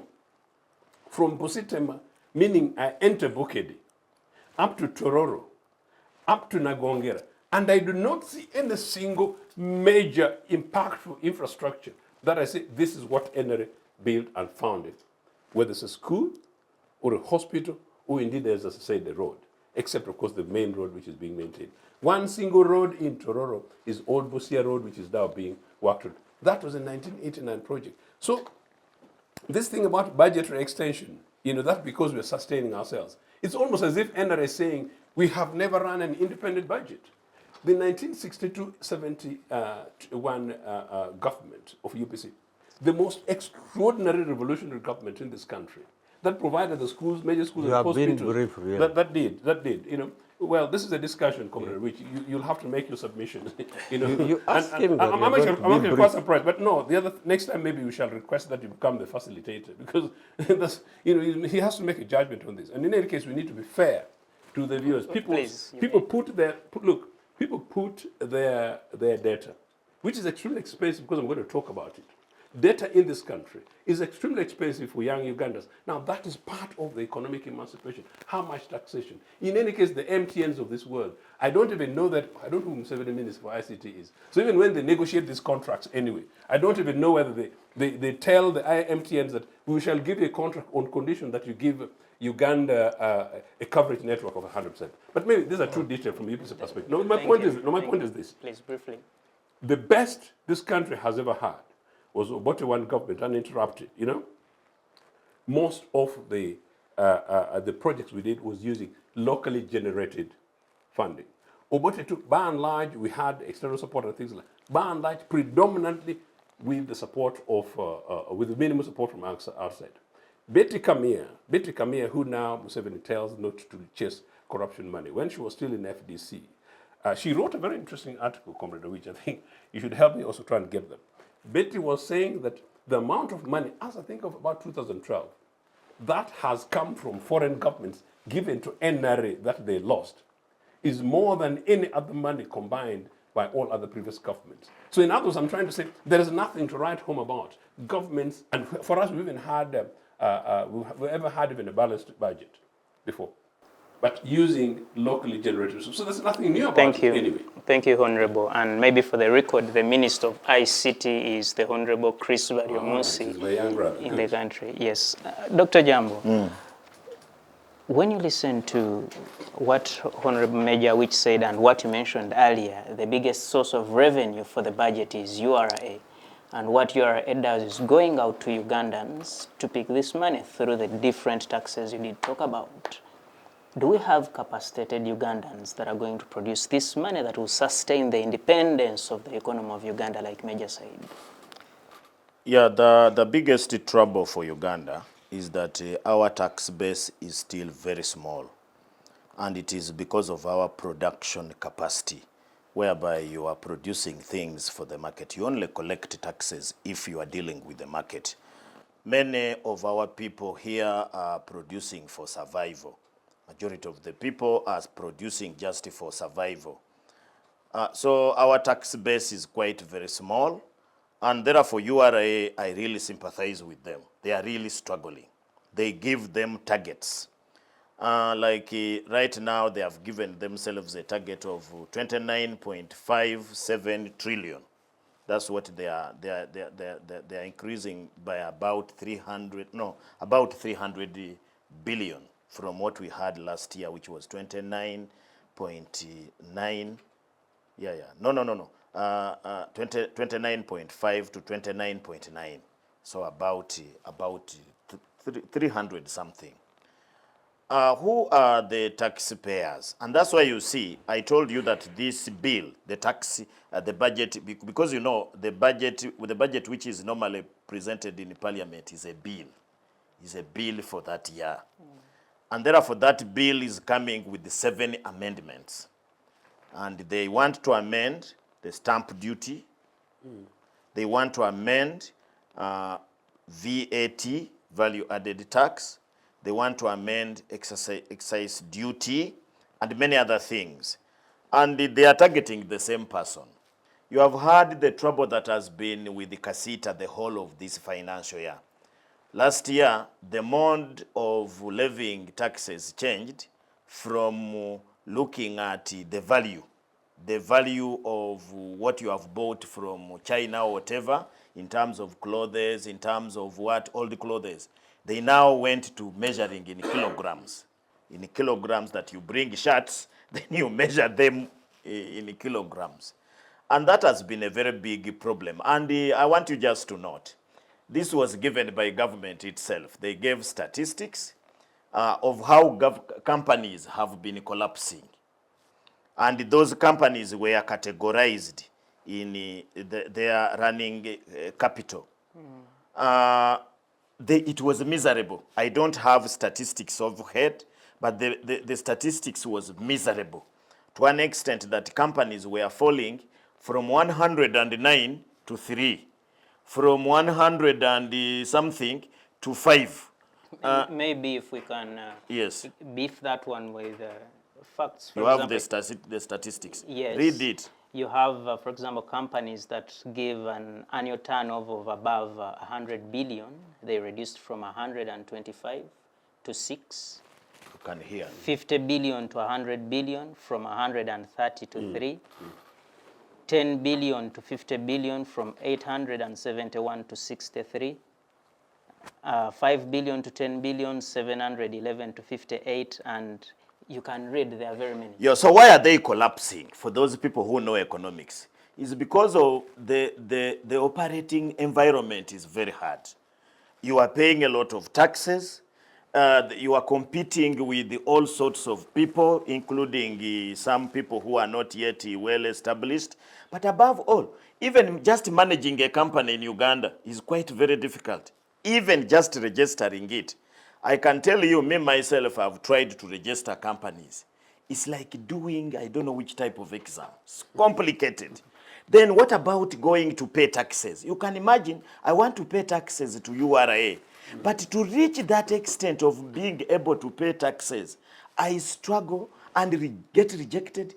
meaning I enter Bukedi, up to Tororo, up to Nagongera, and I do not see any single major impactful infrastructure that I say this is what NRA built and founded, whether it's a school or a hospital or indeed, as I said, the road, except of course the main road which is being maintained. One single road in Tororo is Old Busia Road, which is now being worked on. That was a 1989 project. So this thing about budgetary extension, that's because we're sustaining ourselves. It's almost as if NRA is saying, We have never run an independent budget. The 1962-71 government of UPC, the most extraordinary revolutionary government in this country, that provided the schools, major schools, You and have been hospitals. brief, really. That did. Well, this is a discussion, Comrade Rich. You'll have to make your submission. You asked him that I'm you're going to actually be quite brief. surprised. But no, next time maybe we shall request that you become the facilitator, because that's, he has to make a judgment on this. And in any case, we need to be fair to the viewers. People put their data, which is extremely expensive, because I'm going to talk about it. Data in this country is extremely expensive for young Ugandans. Now, that is part of the economic emancipation. How much taxation? In any case, the MTNs of this world, I don't even know that, I don't know who 70 minutes for ICT is. So even when they negotiate these contracts anyway, I don't even know whether they tell the MTNs that we shall give you a contract on condition that you give Uganda a coverage network of 100%. But maybe these are too detailed from UPC perspective. No, my point is this. Please, briefly. The best this country has ever had was Obote government, uninterrupted, Most of the projects we did was using locally generated funding. Obote took, by and large, we had external support and things like that. By and large, predominantly with the support of, with the minimum support from outside. Betty Kamia, who now Museveni tells not to chase corruption money, when she was still in FDC, she wrote a very interesting article, Comrade, which I think you should help me also try and get them. Betty was saying that the amount of money, as I think of about 2012, that has come from foreign governments given to NRA that they lost, is more than any other money combined by all other previous governments. So in other words, I'm trying to say there is nothing to write home about. Governments, and for us, we even had, we've ever had even a balanced budget before, but using locally generated resources. So there's nothing new about it anyway. Thank you, Honorable. And maybe for the record, the Minister of ICT is the Honorable Chris Baryomunsi in the country. Yes. Dr. Ojambo, when you listen to what Honorable Major Awich said and what you mentioned earlier, the biggest source of revenue for the budget is URA. And what URA does is going out to Ugandans to pick this money through the different taxes you did talk about. Do we have capacitated Ugandans that are going to produce this money that will sustain the independence of the economy of Uganda, like Major said? Yeah, the biggest trouble for Uganda is that our tax base is still very small. And it is because of our production capacity, whereby you are producing things for the market. You only collect taxes if you are dealing with the market. Many of our people here are producing for survival. Majority of the people are producing just for survival. So our tax base is quite very small, and therefore URA, I really sympathize with them. They are really struggling. They give them targets. Right now, they have given themselves a target of 29.57 trillion. That's what they are increasing by about 300 billion. From what we had last year, which was 29.9. 29.5 to 29.9. So about 300 something. Who are the taxpayers? And that's why you see, I told you that this bill, the budget, because the budget which is normally presented in Parliament is a bill for that year. And therefore, that bill is coming with the 7 amendments. And they want to amend the stamp duty. They want to amend VAT, value added tax. They want to amend excise duty and many other things. And they are targeting the same person. You have heard the trouble that has been with the Kasita the whole of this financial year. Last year, the mode of levying taxes changed from looking at the value of what you have bought from China or whatever, in terms of clothes, in terms of old clothes. They now went to measuring in kilograms. In kilograms that you bring shirts, then you measure them in kilograms. And that has been a very big problem. And I want you just to note, this was given by government itself. They gave statistics, of how companies have been collapsing. And those companies were categorized in their running capital. It was miserable. I don't have statistics overhead, but the statistics was miserable to an extent that companies were falling from 109 to 3, from 100 and something to 5. Maybe if we can Yes. beef that one with facts. For You have example, the statistics. yes. Read it. You have, for example, companies that give an annual turnover of above 100 billion. They reduced from 125 to 6. You can hear. 50 billion to 100 billion, from 130 to 3. 10 billion to 50 billion, from 871 to 63. 5 billion to 10 billion, 711 to 58, and you can read, there are very many. Yeah, so why are they collapsing? For those people who know economics, is because of the operating environment is very hard. You are paying a lot of taxes. You are competing with all sorts of people, including some people who are not yet well established. But above all, even just managing a company in Uganda is quite very difficult. Even just registering it. I can tell you, me myself, I've tried to register companies. It's like doing, I don't know which type of exam. It's complicated. Then what about going to pay taxes? You can imagine, I want to pay taxes to URA. But to reach that extent of being able to pay taxes, I struggle and get rejected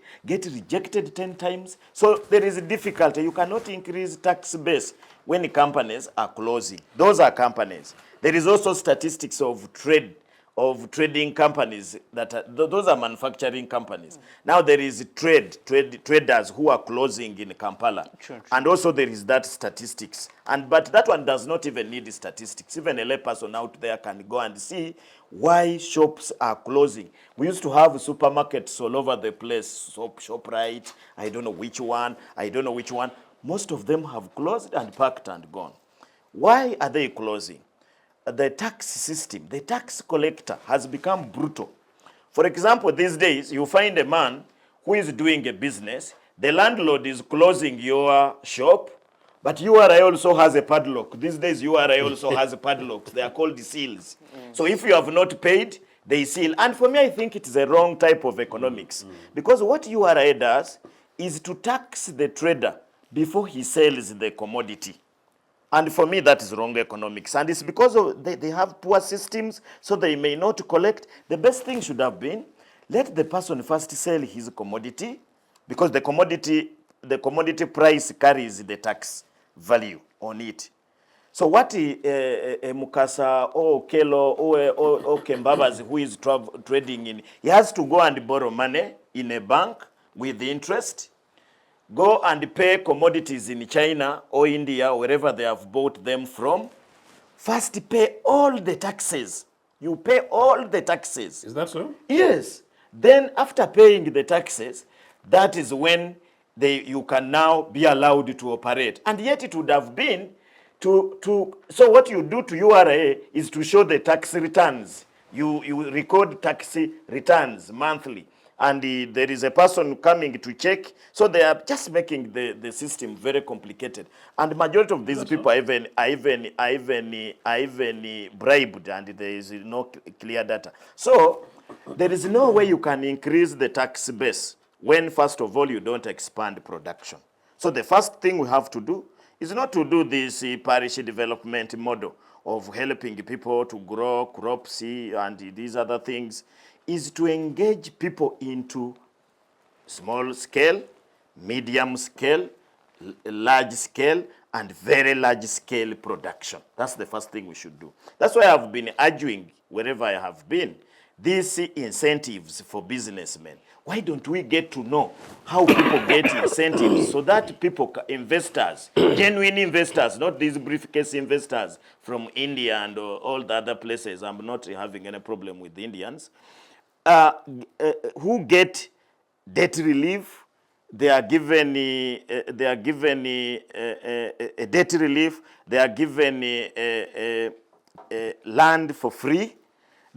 10 times. So there is a difficulty. You cannot increase tax base when companies are closing. Those are companies. There is also statistics of trading companies that are, those are manufacturing companies. Now there is traders who are closing in Kampala. Sure. And also there is that statistics. But that one does not even need statistics. Even a layperson out there can go and see why shops are closing. We used to have supermarkets all over the place, ShopRite, I don't know which one. Most of them have closed and packed and gone. Why are they closing? The tax system, the tax collector has become brutal. For example, these days, you find a man who is doing a business, the landlord is closing your shop, but URI also has a padlock. These days, URI also has a padlock. They are called seals. So if you have not paid, they seal. And for me, I think it is a wrong type of economics. Because what URI does is to tax the trader before he sells the commodity. And for me, that is wrong economics. And it's because of they have poor systems, so they may not collect. The best thing should have been, let the person first sell his commodity, because the commodity price carries the tax value on it. So what Mukasa or Kelo or Kembabas who is trading in, he has to go and borrow money in a bank with interest, go and pay commodities in China or India, wherever they have bought them from. First pay all the taxes. You pay all the taxes. Is that so? Yes. Then after paying the taxes, that is when you can now be allowed to operate. And yet it would have been so what you do to URA is to show the tax returns. You record tax returns monthly. And there is a person coming to check. So they are just making the system very complicated. And the majority of these people are even bribed, and there is no clear data. So there is no way you can increase the tax base when, first of all, you don't expand production. So the first thing we have to do is not to do this parish development model of helping people to grow crops and these other things, is to engage people into small scale, medium scale, large scale, and very large scale production. That's the first thing we should do. That's why I've been arguing wherever I have been, these incentives for businessmen. Why don't we get to know how people get incentives so that people, investors, genuine investors, not these briefcase investors from India and all the other places, I'm not having any problem with the Indians, who get debt relief, they are given a debt relief, they are given land for free,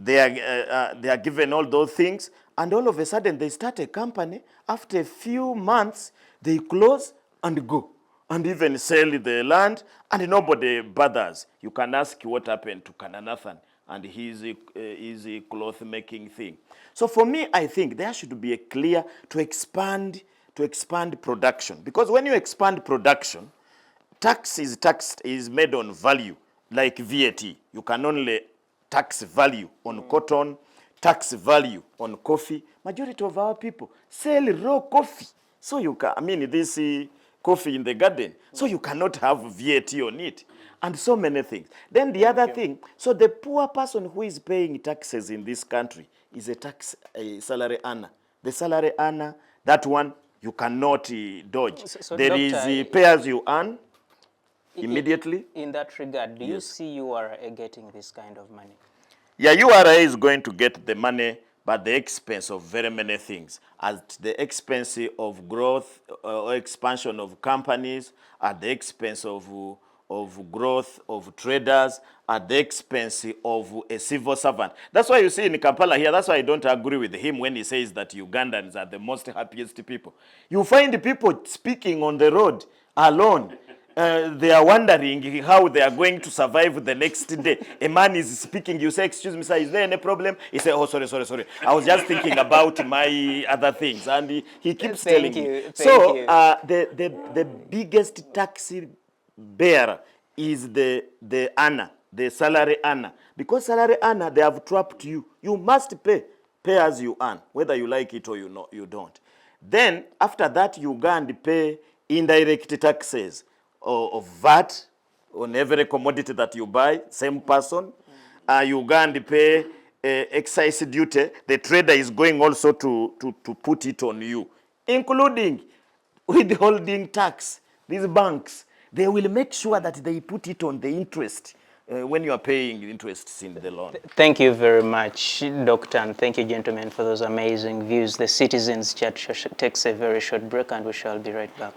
they are given all those things, and all of a sudden they start a company. After a few months, they close and go, and even sell the land, and nobody bothers. You can ask what happened to Kananathan and his cloth making thing. So for me, I think there should be a clear to expand production, because when you expand production, tax is made on value, like VAT. You can only tax value on cotton, tax value on coffee. Majority of our people sell raw coffee. So you can, I mean, this coffee in the garden. So you cannot have VAT on it. And so many things. Then the other thing, so the poor person who is paying taxes in this country is a salary earner. The salary earner, that one, you cannot dodge. So There Doctor, is pay as you earn immediately. In that regard, do you see URA getting this kind of money? Yeah, URA is going to get the money, but the expense of very many things, at the expense of growth or expansion of companies, at the expense of growth of traders, at the expense of a civil servant. That's why you see in Kampala here, that's why I don't agree with him when he says that Ugandans are the most happiest people. You find people speaking on the road alone. They are wondering how they are going to survive the next day. A man is speaking, you say, excuse me, sir, is there any problem? He says, oh, sorry. I was just thinking about my other things. And he keeps telling me. So the biggest tax bearer is the earner, the salary earner. Because salary earner, they have trapped you. You must pay as you earn, whether you like it or you don't. Then, after that, you go and pay indirect taxes of VAT on every commodity that you buy, same person. You go and pay excise duty. The trader is going also to put it on you, including withholding tax. These banks, they will make sure that they put it on the interest when you are paying interests in the loan. Thank you very much, Doctor, and thank you, gentlemen, for those amazing views. The Citizens Chat takes a very short break, and we shall be right back.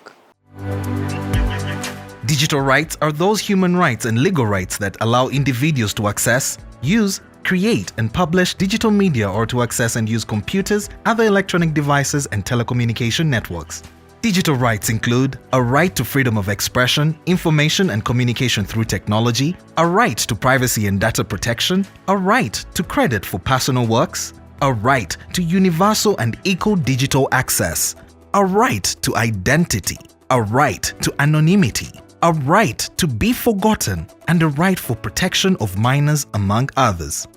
Digital rights are those human rights and legal rights that allow individuals to access, use, create, and publish digital media, or to access and use computers, other electronic devices, and telecommunication networks. Digital rights include a right to freedom of expression, information and communication through technology, a right to privacy and data protection, a right to credit for personal works, a right to universal and equal digital access, a right to identity, a right to anonymity, a right to be forgotten, and a right for protection of minors, among others.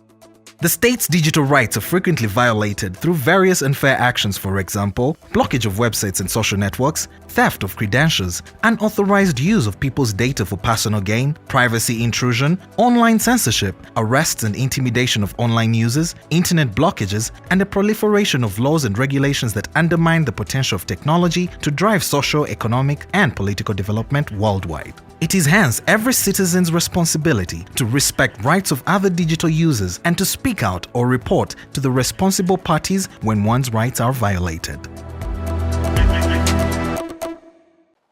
The state's digital rights are frequently violated through various unfair actions, for example, blockage of websites and social networks, theft of credentials, unauthorized use of people's data for personal gain, privacy intrusion, online censorship, arrests and intimidation of online users, internet blockages, and the proliferation of laws and regulations that undermine the potential of technology to drive social, economic, and political development worldwide. It is hence every citizen's responsibility to respect rights of other digital users and to speak out or report to the responsible parties when one's rights are violated.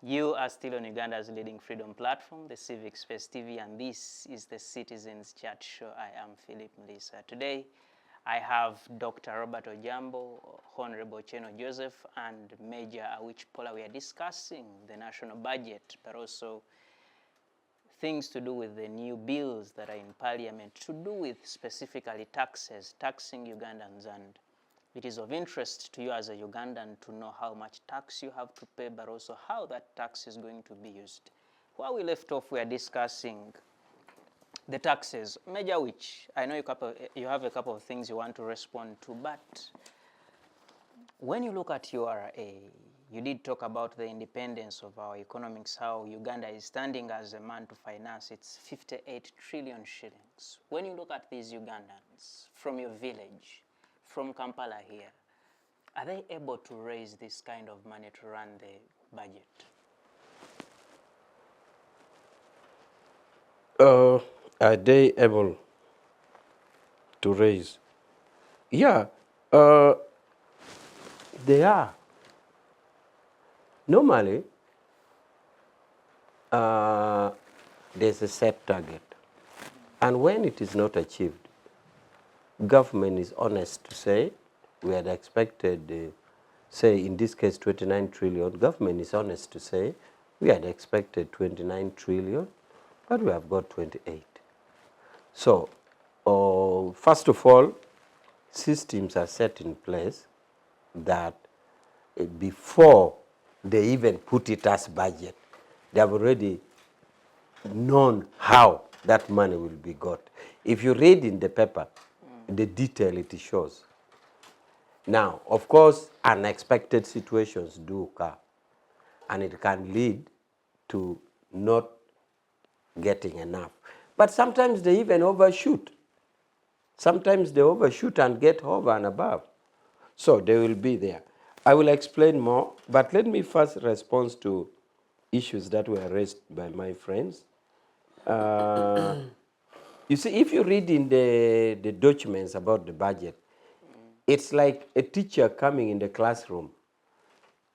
You are still on Uganda's leading freedom platform, the Civic Space TV, and this is the Citizens Chat Show. I am Phillip Muliisa. Today, I have Dr. Robert Ojambo, Honorable Ochieno Joseph, and Major Awich Pollar. We are discussing the national budget, but also things to do with the new bills that are in Parliament, to do with specifically taxes, taxing Ugandans. And it is of interest to you as a Ugandan to know how much tax you have to pay, but also how that tax is going to be used. While we left off, we are discussing the taxes. Major Awich, I know you have a couple of things you want to respond to, but when you look at URA, you did talk about the independence of our economics, how Uganda is standing as a man to finance its 58 trillion shillings. When you look at these Ugandans from your village, from Kampala here, are they able to raise this kind of money to run the budget? Are they able to raise? Yeah, they are. Normally, there's a set target, and when it is not achieved, government is honest to say we had expected, say in this case 29 trillion, government is honest to say we had expected 29 trillion, but we have got 28. So, first of all, systems are set in place that before they even put it as budget, they have already known how that money will be got. If you read in the paper, the detail it shows. Now, of course, unexpected situations do occur, and it can lead to not getting enough. But sometimes they even overshoot. Sometimes they overshoot and get over and above. So they will be there. I will explain more, but let me first respond to issues that were raised by my friends. You see, if you read in the documents about the budget, it's like a teacher coming in the classroom.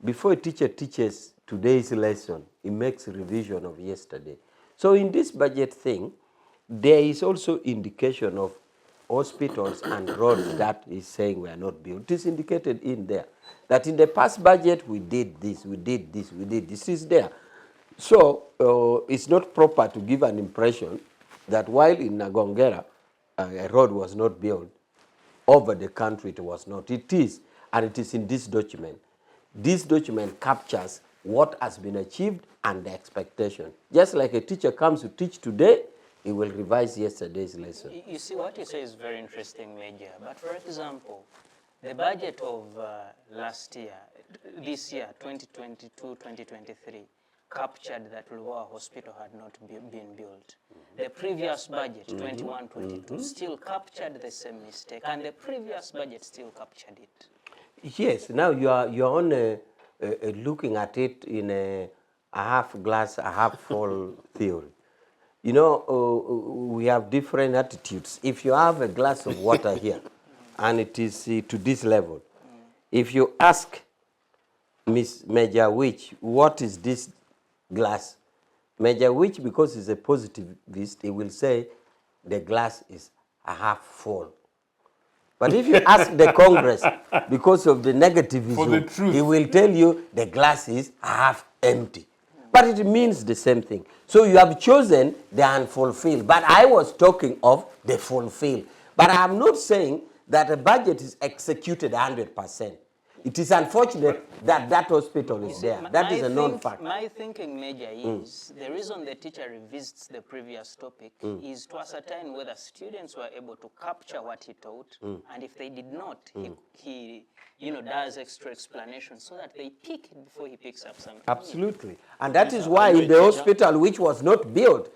Before a teacher teaches today's lesson, he makes a revision of yesterday. So in this budget thing, there is also indication of hospitals and roads that is saying we are not built. It is indicated in there that in the past budget we did this, we did this, we did this. Is there. So it's not proper to give an impression that while in Nagongera a road was not built, over the country it was not. It is, and it is in this document. This document captures what has been achieved and the expectation. Just like a teacher comes to teach today, he will revise yesterday's lesson. You see, what you say is very interesting, Major. But for example, the budget of last year, this year, 2022-2023, captured that Luwa Hospital had not been built. The previous budget, 21-22, still captured the same mistake, and the previous budget still captured it. Yes, now you're on looking at it in a half glass, a half full theory. You know, we have different attitudes. If you have a glass of water here, and it is to this level, if you ask Miss Major Awich, what is this glass? Major Awich, because he's a positivist, he will say the glass is a half full. But if you ask the Congress, because of the negativism, he will tell you the glass is half empty. But it means the same thing. So you have chosen the unfulfilled. But I was talking of the fulfilled. But I am not saying that a budget is executed 100%. It is unfortunate that that hospital is there. That is a non-fact. My thinking, Major, is the reason the teacher revisits the previous topic is to ascertain whether students were able to capture what he taught, and if they did not, he does extra explanation so that they pick it before he picks up something. Absolutely. And that is why in the hospital which was not built,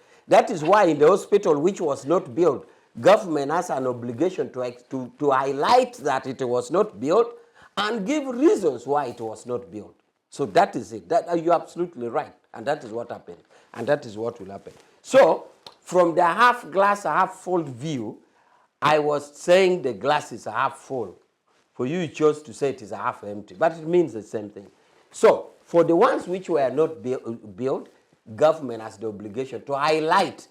government has an obligation to highlight that it was not built and give reasons why it was not built. So that is it. You're absolutely right. And that is what happened. And that is what will happen. So from the half glass, half full view, I was saying the glass is a half full. For you, you chose to say it is a half empty. But it means the same thing. So for the ones which were not built, government has the obligation to highlight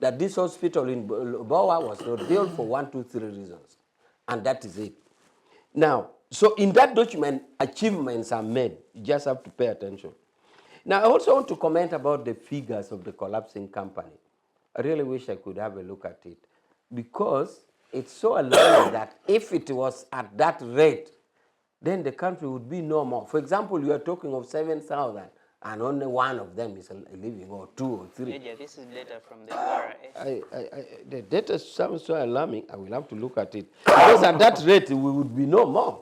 that this hospital in Boa was not built for 1, 2, 3 reasons. And that is it. Now, so in that document, achievements are made. You just have to pay attention. Now, I also want to comment about the figures of the collapsing company. I really wish I could have a look at it, because it's so alarming that if it was at that rate, then the country would be no more. For example, you are talking of 7,000, and only one of them is living, or 2 or 3. Major, this is data from the URA. The data sounds so alarming. I will have to look at it, because at that rate, we would be no more.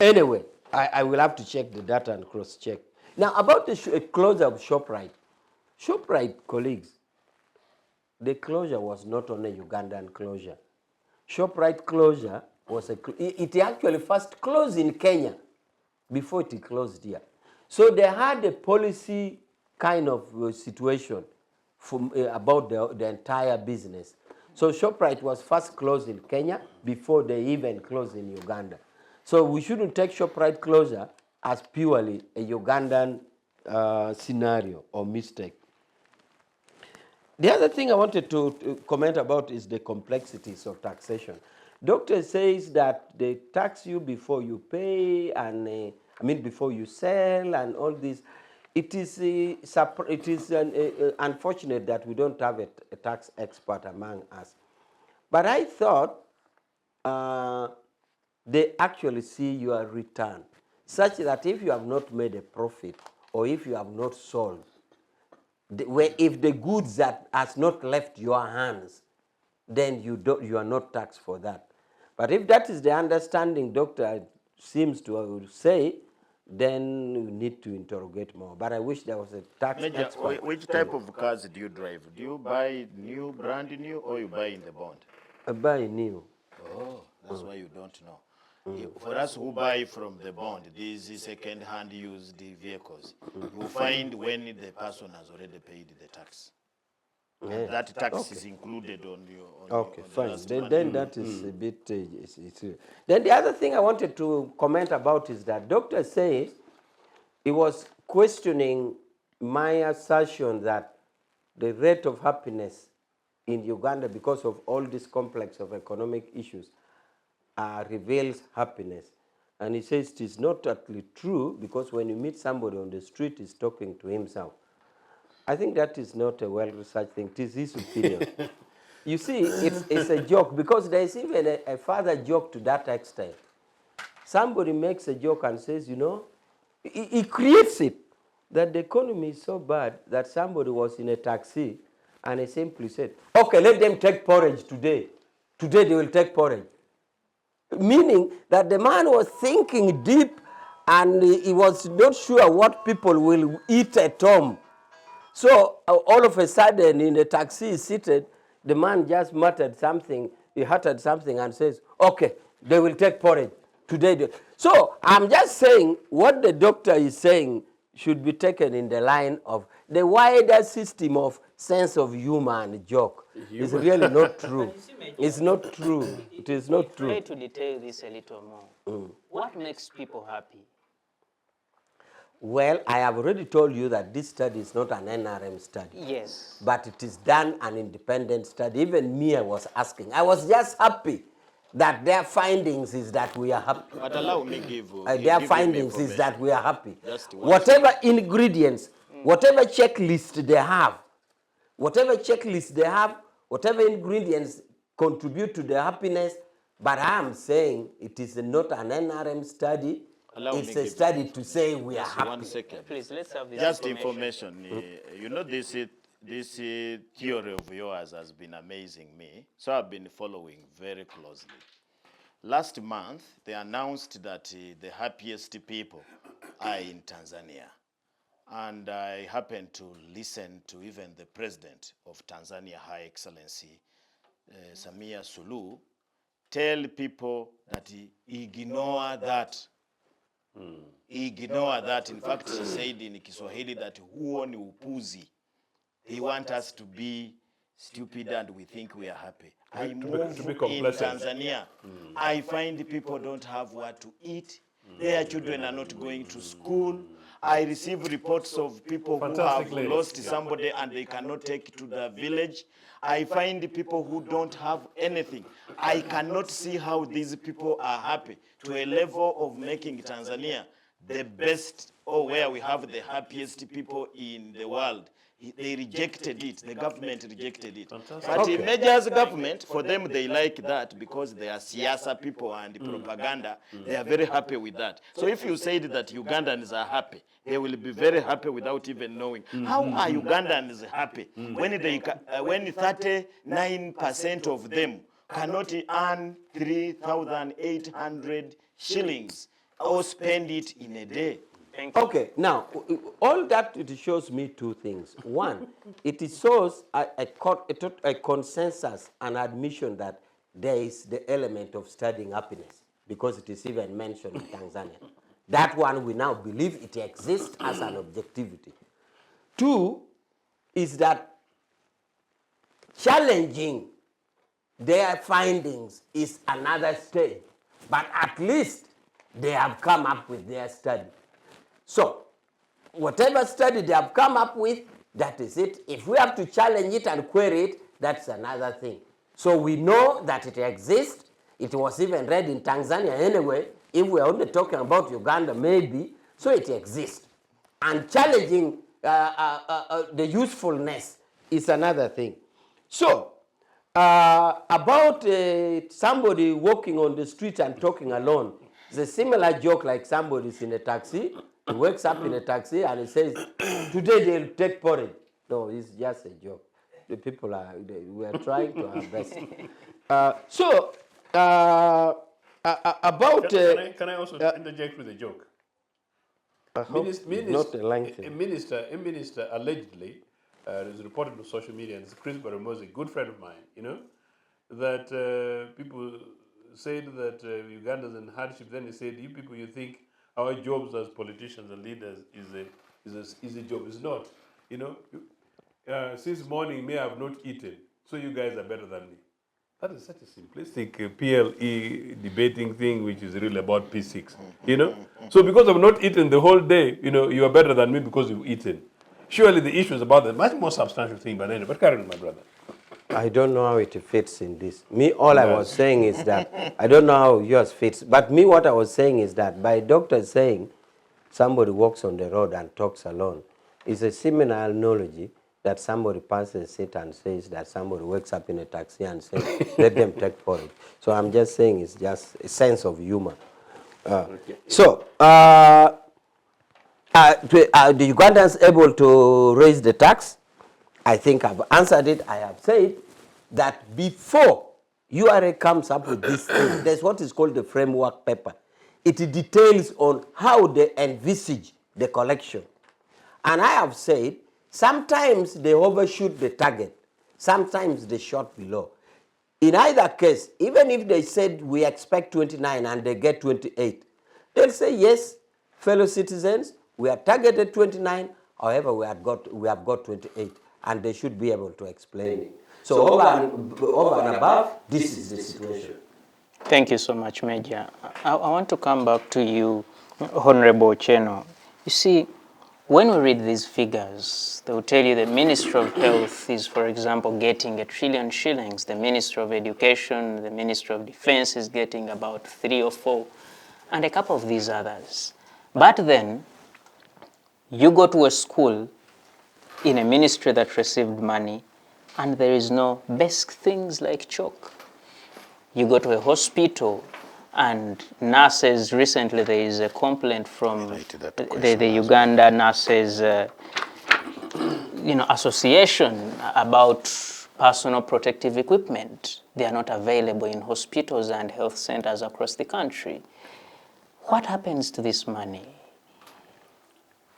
Anyway, I will have to check the data and cross-check. Now, about the closure of ShopRite. ShopRite, colleagues, the closure was not only Ugandan closure. ShopRite closure was it actually first closed in Kenya before it closed here. So they had a policy kind of situation about the entire business. So ShopRite was first closed in Kenya before they even closed in Uganda. So we shouldn't take ShopRite closure as purely a Ugandan scenario or mistake. The other thing I wanted to comment about is the complexities of taxation. Doctor says that they tax you before you pay, and before you sell, and all this. It is unfortunate that we don't have a tax expert among us. But I thought they actually see your return, such that if you have not made a profit or if you have not sold, if the goods that has not left your hands, then you are not taxed for that. But if that is the understanding doctor seems to say, then you need to interrogate more. But I wish there was a tax Major, expert. which type of cars do you drive? Do you buy new, brand new, or you buy in the bond? I buy new. Oh, that's why you don't know. For us who buy from the bond, these second-hand used vehicles, you find when the person has already paid the tax. And that tax is included on your. Okay, on the fine. last Then month. that is a bit. Then the other thing I wanted to comment about is that Doctor says he was questioning my assertion that the rate of happiness in Uganda, because of all this complex of economic issues, reveals happiness. And he says it is not actually true, because when you meet somebody on the street, he's talking to himself. I think that is not a well-researched thing. It is his opinion. You see, it's a joke, because there is even a further joke to that extent. Somebody makes a joke and says, you know, he creates it, that the economy is so bad that somebody was in a taxi and he simply said, okay, let them take porridge today. Today they will take porridge. Meaning that the man was thinking deep and he was not sure what people will eat at home. So all of a sudden in the taxi seated, the man just muttered something, he uttered something and says, okay, they will take porridge today. So I'm just saying what the doctor is saying should be taken in the line of the wider system of sense of humor and joke. It's really not true. It's not true. It is not true. Try to detail this a little more. What makes people happy? Well, I have already told you that this study is not an NRM study. Yes. But it is done an independent study. Even me, I was asking. I was just happy that their findings is that we are happy. But allow me give Their findings is that we are happy. Just one Whatever ingredients, whatever checklist they have, whatever ingredients contribute to the happiness, but I am saying it is not an NRM study. It's a study to say we are happy. 1 second. Please, let's have this Just information. You know, this theory of yours has been amazing me. So I've been following very closely. Last month, they announced that the happiest people are in Tanzania. And I happened to listen to even the president of Tanzania, High Excellency Samia Suluhu, tell people that ignore that. Ignore that. In fact, she said in Kiswahili that huo ni upuzi. They want us to be stupid and we think we are happy. I move in Tanzania. I find people don't have what to eat. Their children are not going to school. I receive reports of people who have lost somebody and they cannot take to the village. I find people who don't have anything. I cannot see how these people are happy to a level of making Tanzania the best, or where we have the happiest people in the world. They rejected it. The government rejected it. But in Major's government, for them, they like that because they are siasa people and propaganda. They are very happy with that. So if you said that Ugandans are happy, they will be very happy without even knowing. How are Ugandans happy when 39% of them cannot earn 3,800 shillings or spend it in a day? Okay, now, all that it shows me two things. One, it shows a consensus, an admission that there is the element of studying happiness, because it is even mentioned in Tanzania. That one we now believe it exists as an objectivity. Two, is that challenging their findings is another stage, but at least they have come up with their study. So, whatever study they have come up with, that is it. If we have to challenge it and query it, that's another thing. So we know that it exists. It was even read in Tanzania anyway. If we are only talking about Uganda, maybe. So it exists. And challenging the usefulness is another thing. So, about somebody walking on the street and talking alone, it's a similar joke like somebody's in a taxi, he wakes up in a taxi and he says, today they'll take porridge. No, it's just a joke. The people we are trying to our best. About... Can I also interject with a joke? I hope it's not a lengthy. A minister allegedly, is reported on social media, and Chris Baramosi, a good friend of mine, you know, that people said that Uganda's in hardship. Then he said, you people, you think our jobs as politicians and leaders is a easy job. It's not. You know, since morning, me, I have not eaten, so you guys are better than me. That is such a simplistic PLE debating thing, which is really about P6, you know? So because I've not eaten the whole day, you know, you are better than me because you've eaten. Surely the issue is about the much more substantial thing, but anyway, but carry on, my brother. I don't know how it fits in this. Me, all I was saying is that, I don't know how yours fits, but me, what I was saying is that by doctors saying somebody walks on the road and talks alone, is a similar analogy that somebody passes it and says that somebody wakes up in a taxi and says, let them take porridge. So I'm just saying it's just a sense of humor. So, the Ugandans able to raise the tax? I think I've answered it. I have said that before URA comes up with this thing, there's what is called the framework paper. It details on how they envisage the collection. And I have said, sometimes they overshoot the target. Sometimes they shot below. In either case, even if they said we expect 29 and they get 28, they'll say, yes, fellow citizens, we are targeted 29, however, we have got 28, and they should be able to explain it. So over and above, this is the situation. Thank you so much, Major. I want to come back to you, Honorable Ochieno. You see, when we read these figures, they will tell you the Ministry of Health is, for example, getting $1 trillion shillings. The Ministry of Education, the Ministry of Defense is getting about 3 or 4, and a couple of these others. But then, you go to a school in a ministry that received money, and there is no basic things like chalk. You go to a hospital, and nurses, recently there is a complaint from the Uganda Nurses Association about personal protective equipment. They are not available in hospitals and health centers across the country. What happens to this money?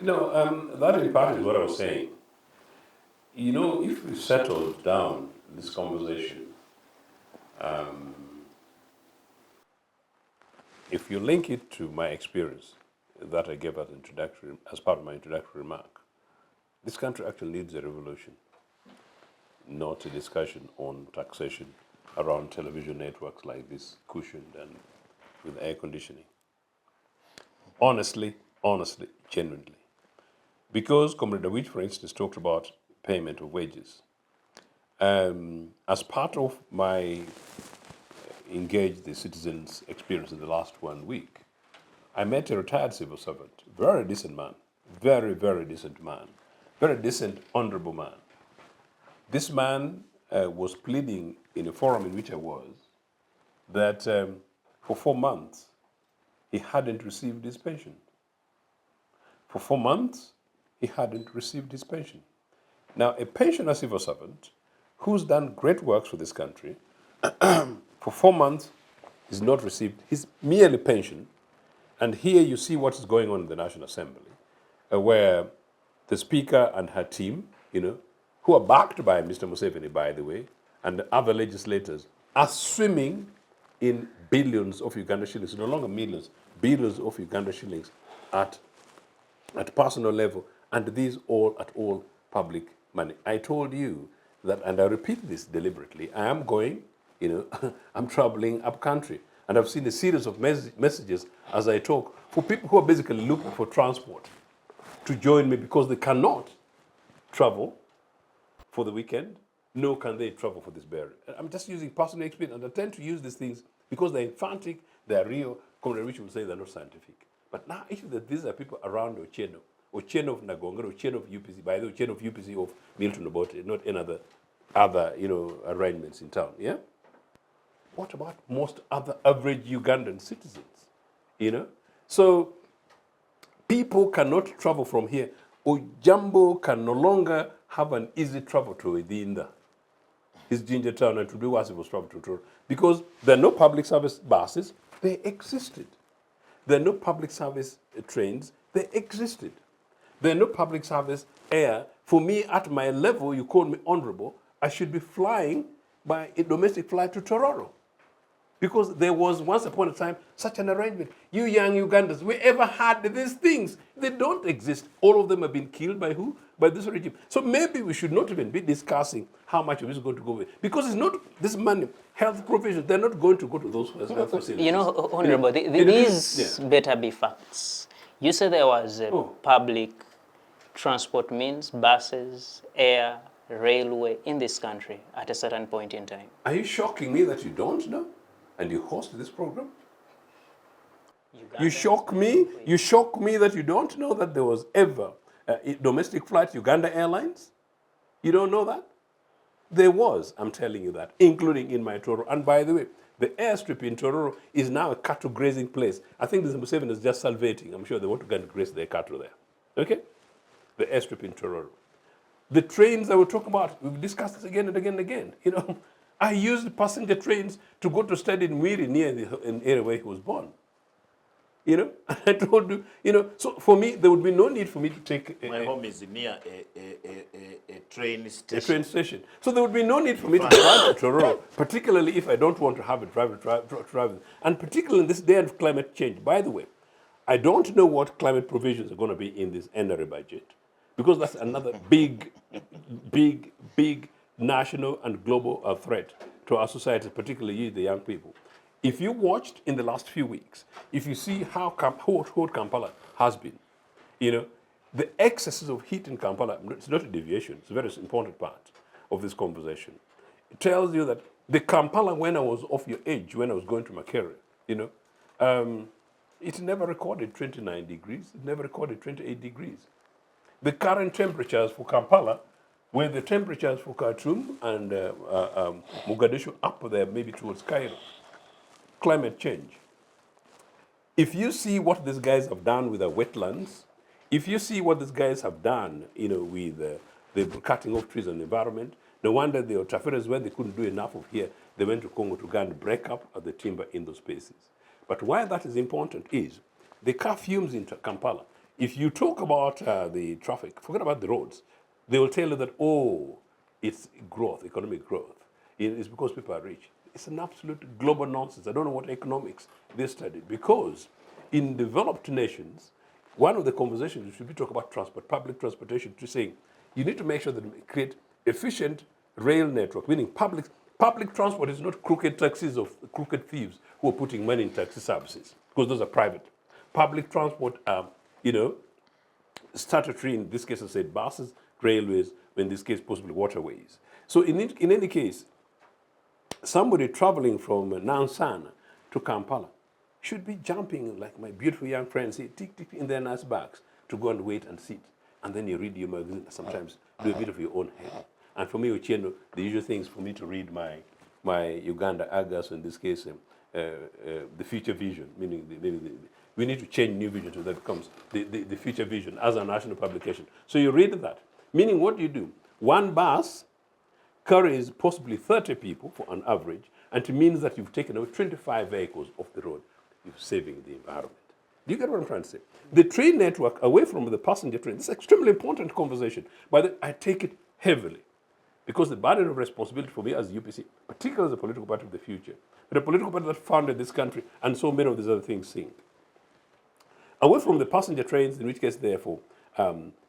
That in part is what I was saying. You know, if we settled down this conversation, if you link it to my experience that I gave as part of my introductory remark, this country actually needs a revolution, not a discussion on taxation around television networks like this, cushioned and with air conditioning. Honestly, genuinely. Because Comrade Awich, for instance, talked about payment of wages. As part of my engage the citizens' experience in the last 1 week, I met a retired civil servant, very decent man, very, very decent man, very decent, honorable man. This man was pleading in a forum in which I was that for 4 months he hadn't received his pension. For 4 months he hadn't received his pension. Now, a pensioner civil servant who's done great works for this country for 4 months is not received his merely pension. And here you see what is going on in the National Assembly, where the Speaker and her team, who are backed by Mr. Museveni, by the way, and other legislators, are swimming in billions of Uganda shillings, no longer millions, billions of Uganda shillings at personal level, and these all public money. I told you that, and I repeat this deliberately, I am going, I'm traveling up country, and I've seen a series of messages as I talk for people who are basically looking for transport to join me because they cannot travel for the weekend, nor can they travel for this burial. I'm just using personal experience, and I tend to use these things Because they're emphatic, they're real. Comrade Rich will say they're not scientific. But now, issue that these are people around Ochieno. Ochieno of Nagonga, Ochieno of UPC, by the way, Ochieno of UPC of Milton Obote, not any other arrangements in town, yeah? What about most other average Ugandan citizens, So people cannot travel from here. Ojambo can no longer have an easy travel to Idinda, his Ginger Town, and to do as he was traveling to Toro, because there are no public service buses, they existed. There are no public service trains, they existed. There are no public service air. For me, at my level, you call me honorable, I should be flying by a domestic flight to Tororo. Because there was once upon a time such an arrangement. You young Ugandans, we ever had these things. They don't exist. All of them have been killed by who? By this regime. So maybe we should not even be discussing how much of it is going to go away. Because it's not this money, health provisions, they're not going to go to those health facilities. Honorable, these better be facts. You said there was a public transport means, buses, air, railway in this country at a certain point in time. Are you shocking me that you don't know? And you host this program? You shock me that you don't know that there was ever domestic flights, Uganda Airlines? You don't know that? There was, I'm telling you that, including in my Tororo. And by the way, the airstrip in Tororo is now a cattle grazing place. I think the Museveni is just salvating. I'm sure they want to go and graze their cattle there. Okay? The airstrip in Tororo. The trains that we talk about, we've discussed this again and again and again. I used passenger trains to go to study in Mwiri near the area where he was born. I told you, so for me, there would be no need for me to take my home is near a train station. A train station. So there would be no need for me to drive to Tororo, particularly if I don't want to have a driver. And particularly in this day of climate change. By the way, I don't know what climate provisions are going to be in this NRM budget, because that's another big national and global threat to our society, particularly the young people. If you watched in the last few weeks, if you see how hot Kampala has been, the excesses of heat in Kampala, it's not a deviation, it's a very important part of this conversation. It tells you that the Kampala, when I was of your age, when I was going to Makerere, it never recorded 29 degrees, it never recorded 28 degrees. The current temperatures for Kampala, where the temperatures for Khartoum and Mogadishu up there, maybe towards Cairo. Climate change. If you see what these guys have done with the wetlands, if you see what these guys have done, with the cutting off trees and the environment, no wonder the Otaferes, when they couldn't do enough of here, they went to Congo to go and break up the timber in those spaces. But why that is important is the car fumes into Kampala. If you talk about the traffic, forget about the roads. They will tell you that, it's growth, economic growth. It's because people are rich. It's an absolute global nonsense. I don't know what economics they studied. Because in developed nations, one of the conversations we should be talking about public transportation, to saying you need to make sure that we create efficient rail network, meaning public transport is not crooked taxis of crooked thieves who are putting money in taxi services, because those are private. Public transport statutory, in this case I said buses, railways, in this case possibly waterways. So in any case, somebody traveling from Nansan to Kampala should be jumping, like my beautiful young friends say, tick, tick, in their nice bags to go and wait and sit. And then you read your magazine, sometimes do a bit of your own head. And for me, Ochieno, the usual things for me to read my Uganda Argus, in this case, the future vision, meaning we need to change new vision so that becomes the future vision as a national publication. So you read that, meaning what you do, one bus carries possibly 30 people for an average, and it means that you've taken away 25 vehicles off the road. You're saving the environment. Do you get what I'm trying to say? The train network, away from the passenger train, this is an extremely important conversation, but I take it heavily, because the burden of responsibility for me as UPC, particularly as a political party of the future, but a political party that founded this country, and so many of these other things sink. Away from the passenger trains, in which case, therefore,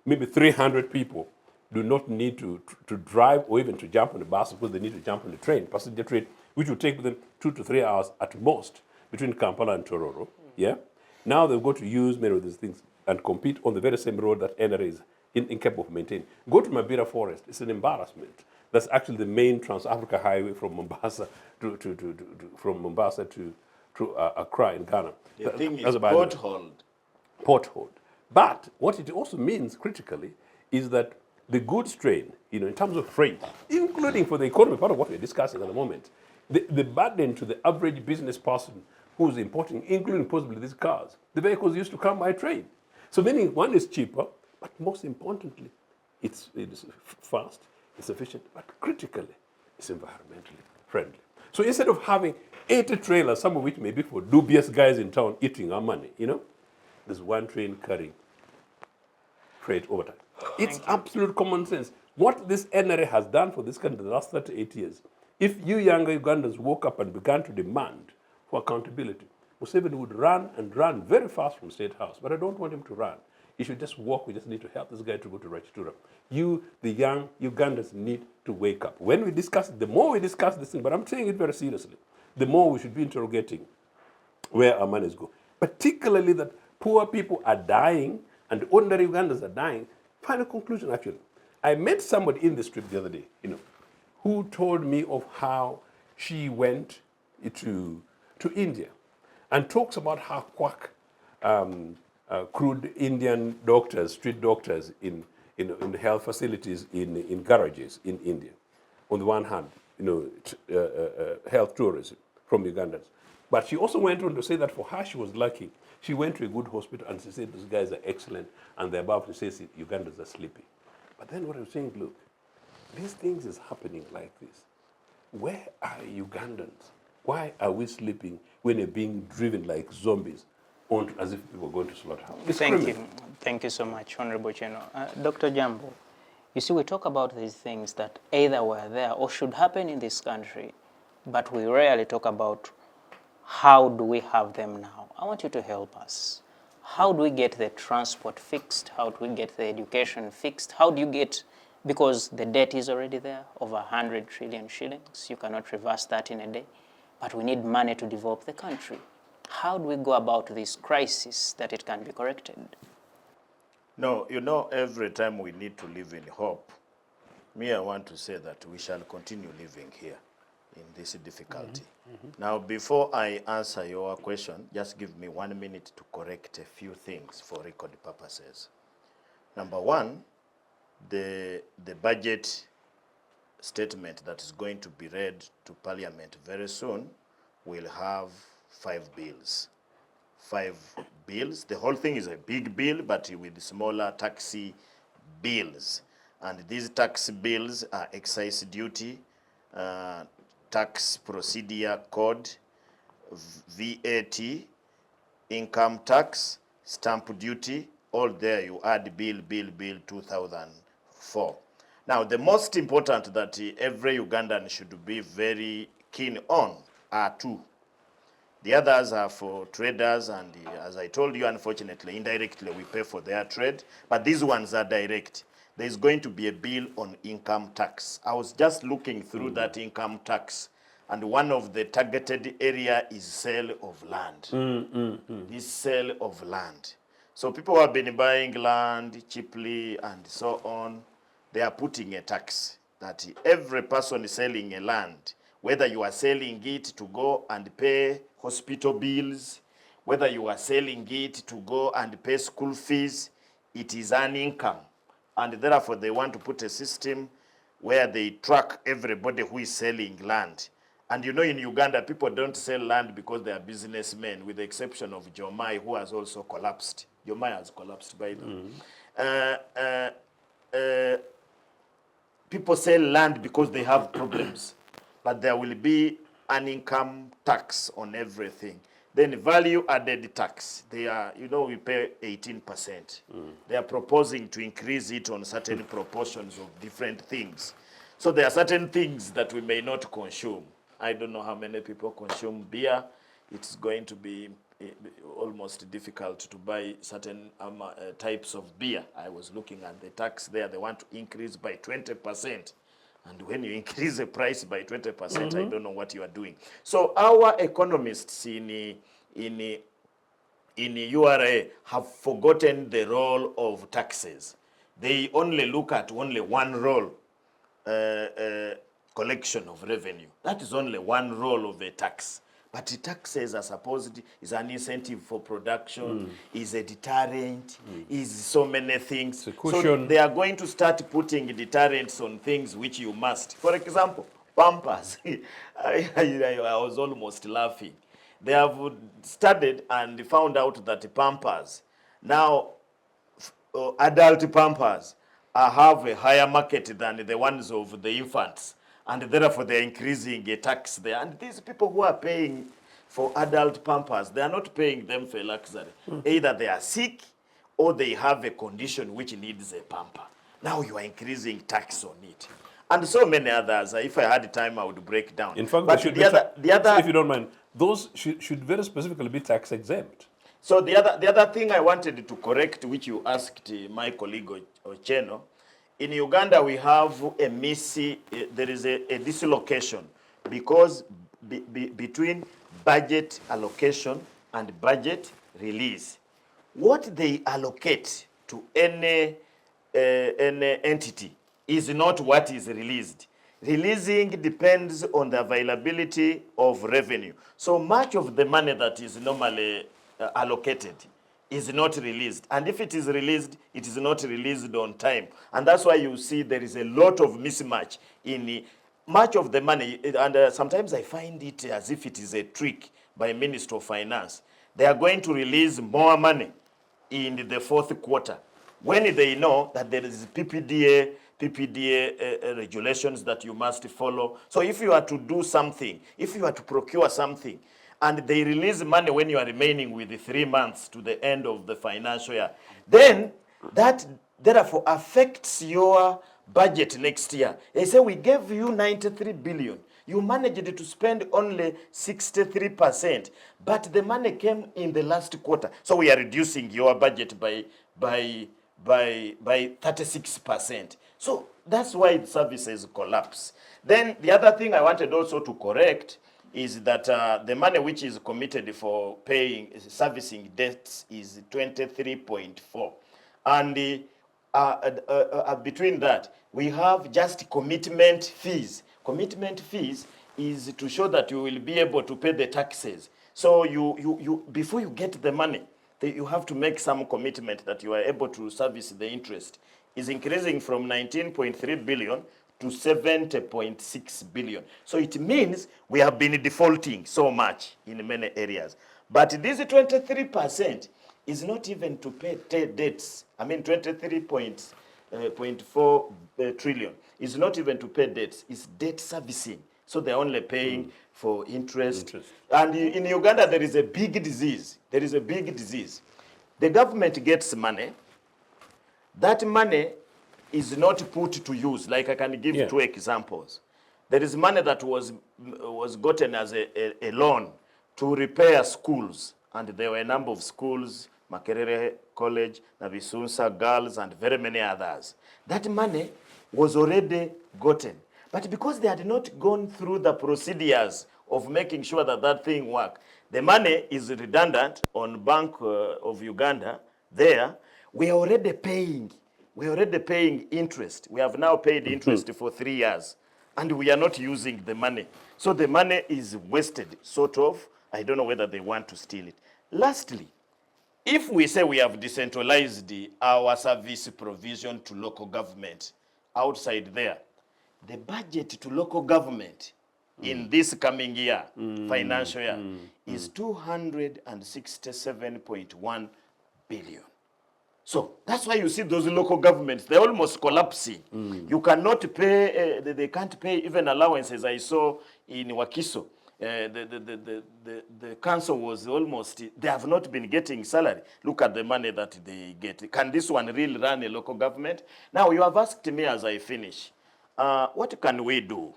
maybe 300 people do not need to drive or even to jump on the bus, because they need to jump on the train, passenger train, which will take them 2 to 3 hours at most between Kampala and Tororo. Yeah. Now they've got to use many of these things and compete on the very same road that NRA is incapable of maintaining. Go to Mabira Forest. It's an embarrassment. That's actually the main Trans-Africa highway from Mombasa to Accra in Ghana. The thing That's is about it. potholed. But what it also means critically is that the goods train, in terms of freight, including for the economy, part of what we're discussing at the moment, the burden to the average business person who's importing, including possibly these cars, the vehicles used to come by train. So meaning one is cheaper, but most importantly, it is fast, it's efficient, but critically, it's environmentally friendly. So instead of having 80 trailers, some of which may be for dubious guys in town eating our money, there's one train carrying freight over time. It's absolute common sense. What this NRA has done for this country in the last 38 years, if you younger Ugandans woke up and began to demand for accountability, Museveni would run and run very fast from State House. But I don't want him to run. He should just walk. We just need to help this guy to go to Rachitura. You, the young Ugandans, need to wake up. When we discuss, the more we discuss this thing, but I'm saying it very seriously, the more we should be interrogating where our monies go. Particularly that poor people are dying and ordinary Ugandans are dying. Final conclusion, actually. I met somebody in the street the other day, who told me of how she went to India and talks about how quack crude Indian doctors, street doctors in health facilities in garages in India. On the one hand, health tourism from Ugandans. But she also went on to say that for her, she was lucky. She went to a good hospital and she said, those guys are excellent. And they're about to say, Ugandans are sleeping. But then what I'm saying, look, these things is happening like this. Where are Ugandans? Why are we sleeping when they're being driven like zombies as if we were going to slaughterhouse? Thank you so much, Honorable Ochieno. Dr. Ojambo, you see, we talk about these things that either were there or should happen in this country, but we rarely talk about how do we have them now. I want you to help us. How do we get the transport fixed? How do we get the education fixed? How do you get, because the debt is already there, over 100 trillion shillings. You cannot reverse that in a day. But we need money to develop the country. How do we go about this crisis that it can be corrected? No, every time we need to live in hope, I want to say that we shall continue living here in this difficulty. Now, before I answer your question, just give me 1 minute to correct a few things for record purposes. Number one, the budget statement that is going to be read to Parliament very soon will have 5 bills. 5 bills. The whole thing is a big bill, but with smaller taxi bills. And these tax bills are excise duty, tax procedure code, VAT, income tax, stamp duty, all there you add bill 2004. Now, the most important that every Ugandan should be very keen on are 2. The others are for traders, and as I told you, unfortunately, indirectly we pay for their trade, but these ones are direct. There's going to be a bill on income tax. I was just looking through that income tax, and one of the targeted area is sale of land. This sale of land. So people have been buying land cheaply and so on. They are putting a tax that every person selling a land, whether you are selling it to go and pay hospital bills, whether you are selling it to go and pay school fees, it is an income. And therefore, they want to put a system where they track everybody who is selling land. And in Uganda, people don't sell land because they are businessmen, with the exception of Jomai, who has also collapsed. Jomai has collapsed by the way. People sell land because they have problems. But there will be an income tax on everything. Then value-added tax, they are, we pay 18%. They are proposing to increase it on certain proportions of different things. So there are certain things that we may not consume. I don't know how many people consume beer. It's going to be almost difficult to buy certain types of beer. I was looking at the tax there. They want to increase by 20%. And when you increase the price by 20%, I don't know what you are doing. So our economists in URA have forgotten the role of taxes. They only look at only one role, collection of revenue. That is only one role of a tax. But the taxes are supposed is an incentive for production, is a deterrent, is so many things. It's a So cushion. they are going to start putting deterrents on things which you must. For example, Pampers. I was almost laughing. They have studied and found out that Pampers, now adult Pampers, have a higher market than the ones of the infants. And therefore they're increasing a tax there. And these people who are paying for adult Pampers, they are not paying them for luxury. Either they are sick or they have a condition which needs a pamper. Now you are increasing tax on it. And so many others. If I had time, I would break down. In fact, but they should the other, if you don't mind, those should very specifically be tax exempt. So the other thing I wanted to correct, which you asked my colleague Ochieno, in Uganda we have a there is a dislocation because between budget allocation and budget release. What they allocate to any entity is not what is released. Releasing depends on the availability of revenue. So much of the money that is normally allocated is not released. And if it is released, it is not released on time. And that's why you see there is a lot of mismatch in much of the money. And sometimes I find it as if it is a trick by Minister of Finance. They are going to release more money in the fourth quarter when they know that there is PPDA regulations that you must follow. So if you are to do something, if you are to procure something, and they release money when you are remaining with the 3 months to the end of the financial year, then that therefore affects your budget next year. They say we gave you 93 billion. You managed to spend only 63%, but the money came in the last quarter. So we are reducing your budget by 36%. So that's why the services collapse. Then the other thing I wanted also to correct is that the money which is committed for paying servicing debts is 23.4, and between that we have just commitment fees. Commitment fees is to show that you will be able to pay the taxes. So you before you get the money, you have to make some commitment that you are able to service the interest. Is increasing from 19.3 billion to 70.6 billion. So it means we have been defaulting so much in many areas. But this 23% is not even to pay debts. I mean 23.4 trillion is not even to pay debts. It's debt servicing. So they're only paying for interest. And in Uganda there is a big disease. There is a big disease. The government gets money. That money is not put to use. Like I can give 2 examples. There is money that was gotten as a loan to repair schools. And there were a number of schools, Makerere College, Nabisunsa Girls, and very many others. That money was already gotten. But because they had not gone through the procedures of making sure that that thing worked, the money is redundant on Bank of Uganda there. We are already paying interest. We have now paid interest for 3 years, and we are not using the money. So the money is wasted, sort of. I don't know whether they want to steal it. Lastly, if we say we have decentralized our service provision to local government outside there, the budget to local government in this coming year, financial year, is 267.1 billion. So that's why you see those local governments, they're almost collapsing. You cannot pay, they can't pay even allowances. I saw in Wakiso, the council was almost, they have not been getting salary. Look at the money that they get. Can this one really run a local government? Now, you have asked me as I finish, what can we do?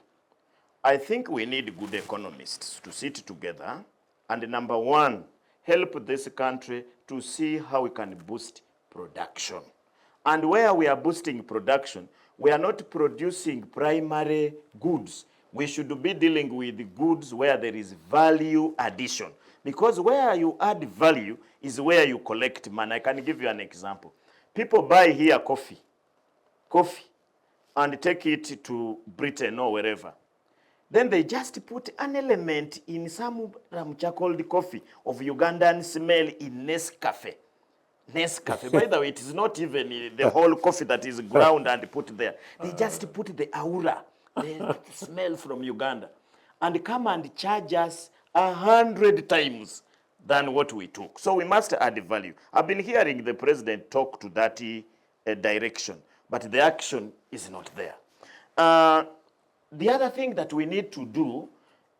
I think we need good economists to sit together and, number one, help this country to see how we can boost production. And where we are boosting production, we are not producing primary goods. We should be dealing with goods where there is value addition. Because where you add value is where you collect money. I can give you an example. People buy here coffee. and take it to Britain or wherever. Then they just put an element in some called coffee of Ugandan smell in Nescafe. Nescafe. By the way, it is not even the whole coffee that is ground and put there. They just put the aura, the smell from Uganda, and come and charge us 100 times than what we took. So we must add value. I've been hearing the president talk to that direction, but the action is not there. The other thing that we need to do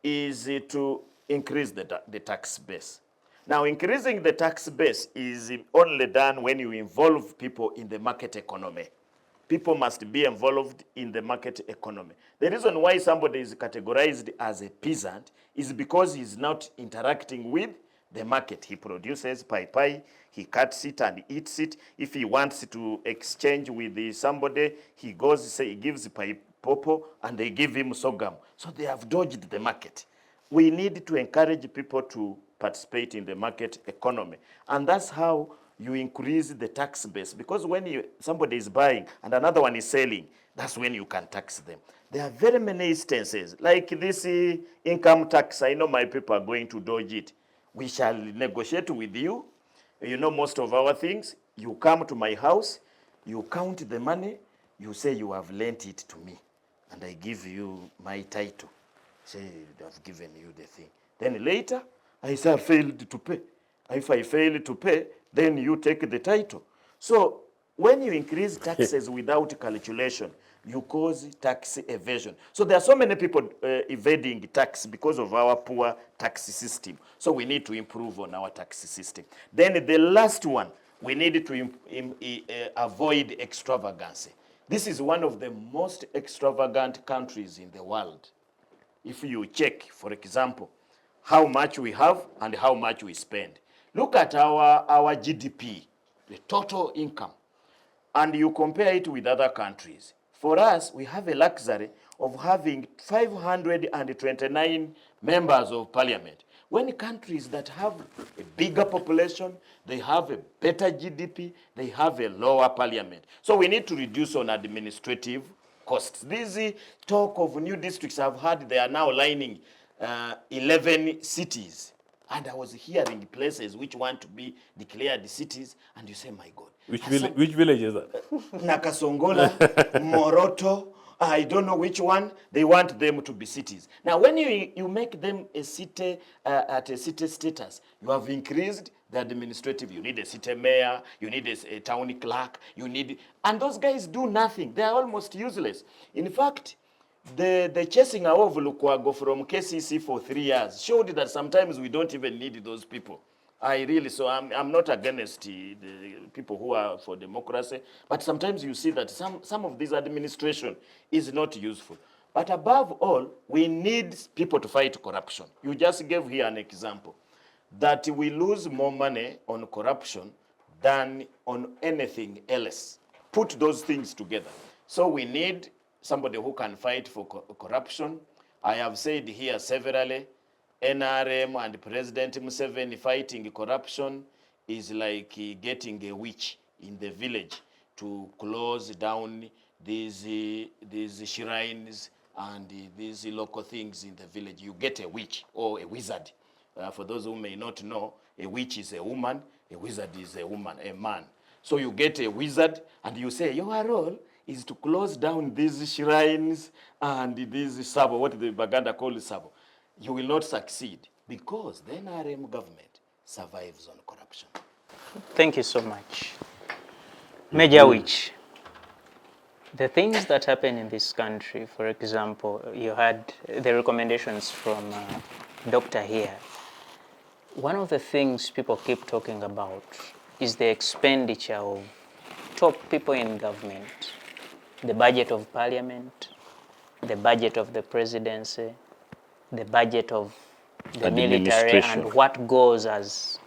is to increase the tax base. Now, increasing the tax base is only done when you involve people in the market economy. People must be involved in the market economy. The reason why somebody is categorized as a peasant is because he's not interacting with the market. He produces pai, he cuts it and eats it. If he wants to exchange with somebody, he goes, say, he gives pai popo, and they give him sorghum. So they have dodged the market. We need to encourage people to participate in the market economy. And that's how you increase the tax base. Because when somebody is buying and another one is selling, that's when you can tax them. There are very many instances, like this income tax. I know my people are going to dodge it. We shall negotiate with you. You know most of our things. You come to my house, you count the money, you say you have lent it to me, and I give you my title. Say, I've given you the thing. Then later, I say I failed to pay. If I fail to pay, then you take the title. So when you increase taxes without calculation, you cause tax evasion. So there are so many people evading tax because of our poor tax system. So we need to improve on our tax system. Then the last one, we need to avoid extravagance. This is one of the most extravagant countries in the world. If you check, for example, how much we have and how much we spend. Look at our GDP, the total income, and you compare it with other countries. For us, we have a luxury of having 529 members of parliament. When countries that have a bigger population, they have a better GDP, they have a lower parliament. So we need to reduce on administrative costs. This talk of new districts I've heard, they are now lining 11 cities. And I was hearing places which want to be declared cities, and you say, my God. Which village is that? Nakasongola, Moroto, I don't know which one. They want them to be cities. Now, when you make them a city at a city status, you have increased the administrative. You need a city mayor, you need a town clerk, and those guys do nothing. They are almost useless. In fact, the chasing of Lukwago from KCC for 3 years showed that sometimes we don't even need those people. I'm not against the people who are for democracy, but sometimes you see that some of this administration is not useful. But above all, we need people to fight corruption. You just gave here an example that we lose more money on corruption than on anything else. Put those things together. So we need somebody who can fight for corruption. I have said here severally, NRM and President Museveni fighting corruption is like getting a witch in the village to close down these shrines and these local things in the village. You get a witch or a wizard. For those who may not know, a witch is a woman, a wizard is a man. So you get a wizard and you say, your role is to close down these shrines and these sabo, what the Baganda call sabo. You will not succeed because the NRM government survives on corruption. Thank you so much. Major Awich, the things that happen in this country, for example, you had the recommendations from Dr. here. One of the things people keep talking about is the expenditure of top people in government, the budget of parliament, the budget of the presidency, the budget of the military, and what goes as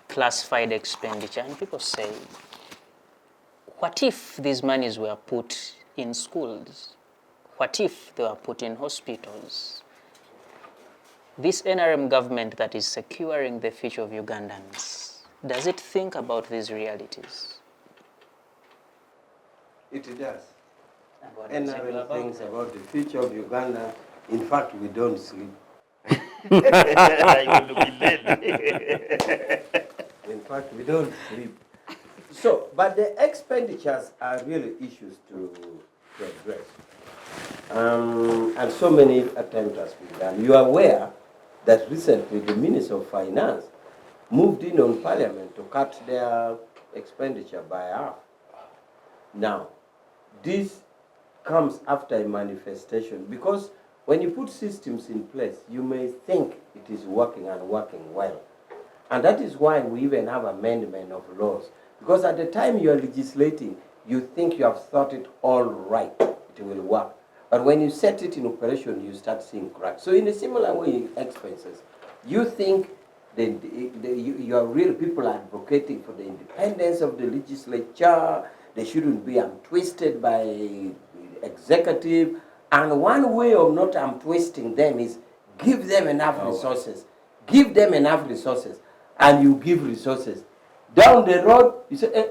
classified expenditure. And people say, what if these monies were put in schools? What if they were put in hospitals? This NRM government that is securing the future of Ugandans, does it think about these realities? It does. NRM thinks about the future of Uganda. In fact, we don't sleep. I will be led. In fact, we don't sleep. So, but the expenditures are really issues to address. And so many attempts has been done. You are aware that recently the Minister of Finance moved in on Parliament to cut their expenditure by half. Now, this comes after a manifestation, because when you put systems in place, you may think it is working and working well. And that is why we even have amendment of laws. Because at the time you are legislating, you think you have thought it all right, it will work. But when you set it in operation, you start seeing cracks. So in a similar way, expenses, you think you are real people advocating for the independence of the legislature, they shouldn't be twisted by executive. And one way of not twisting them is give them enough resources. Give them enough resources. And you give resources. Down the road, you say,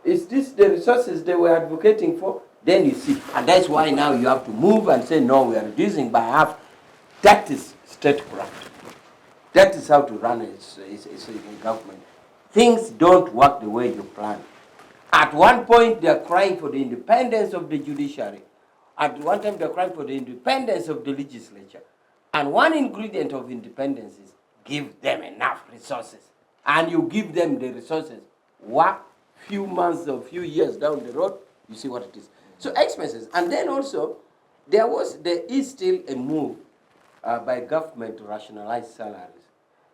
is this the resources they were advocating for? Then you see. And that's why now you have to move and say, no, we are reducing by half. That is statecraft. That is how to run a government. Things don't work the way you plan. At one point, they are crying for the independence of the judiciary. At one time, they are crying for the independence of the legislature. And one ingredient of independence is give them enough resources. And you give them the resources. What? Few months or few years down the road, you see what it is. So expenses. And then also, there is still a move by government to rationalize salaries.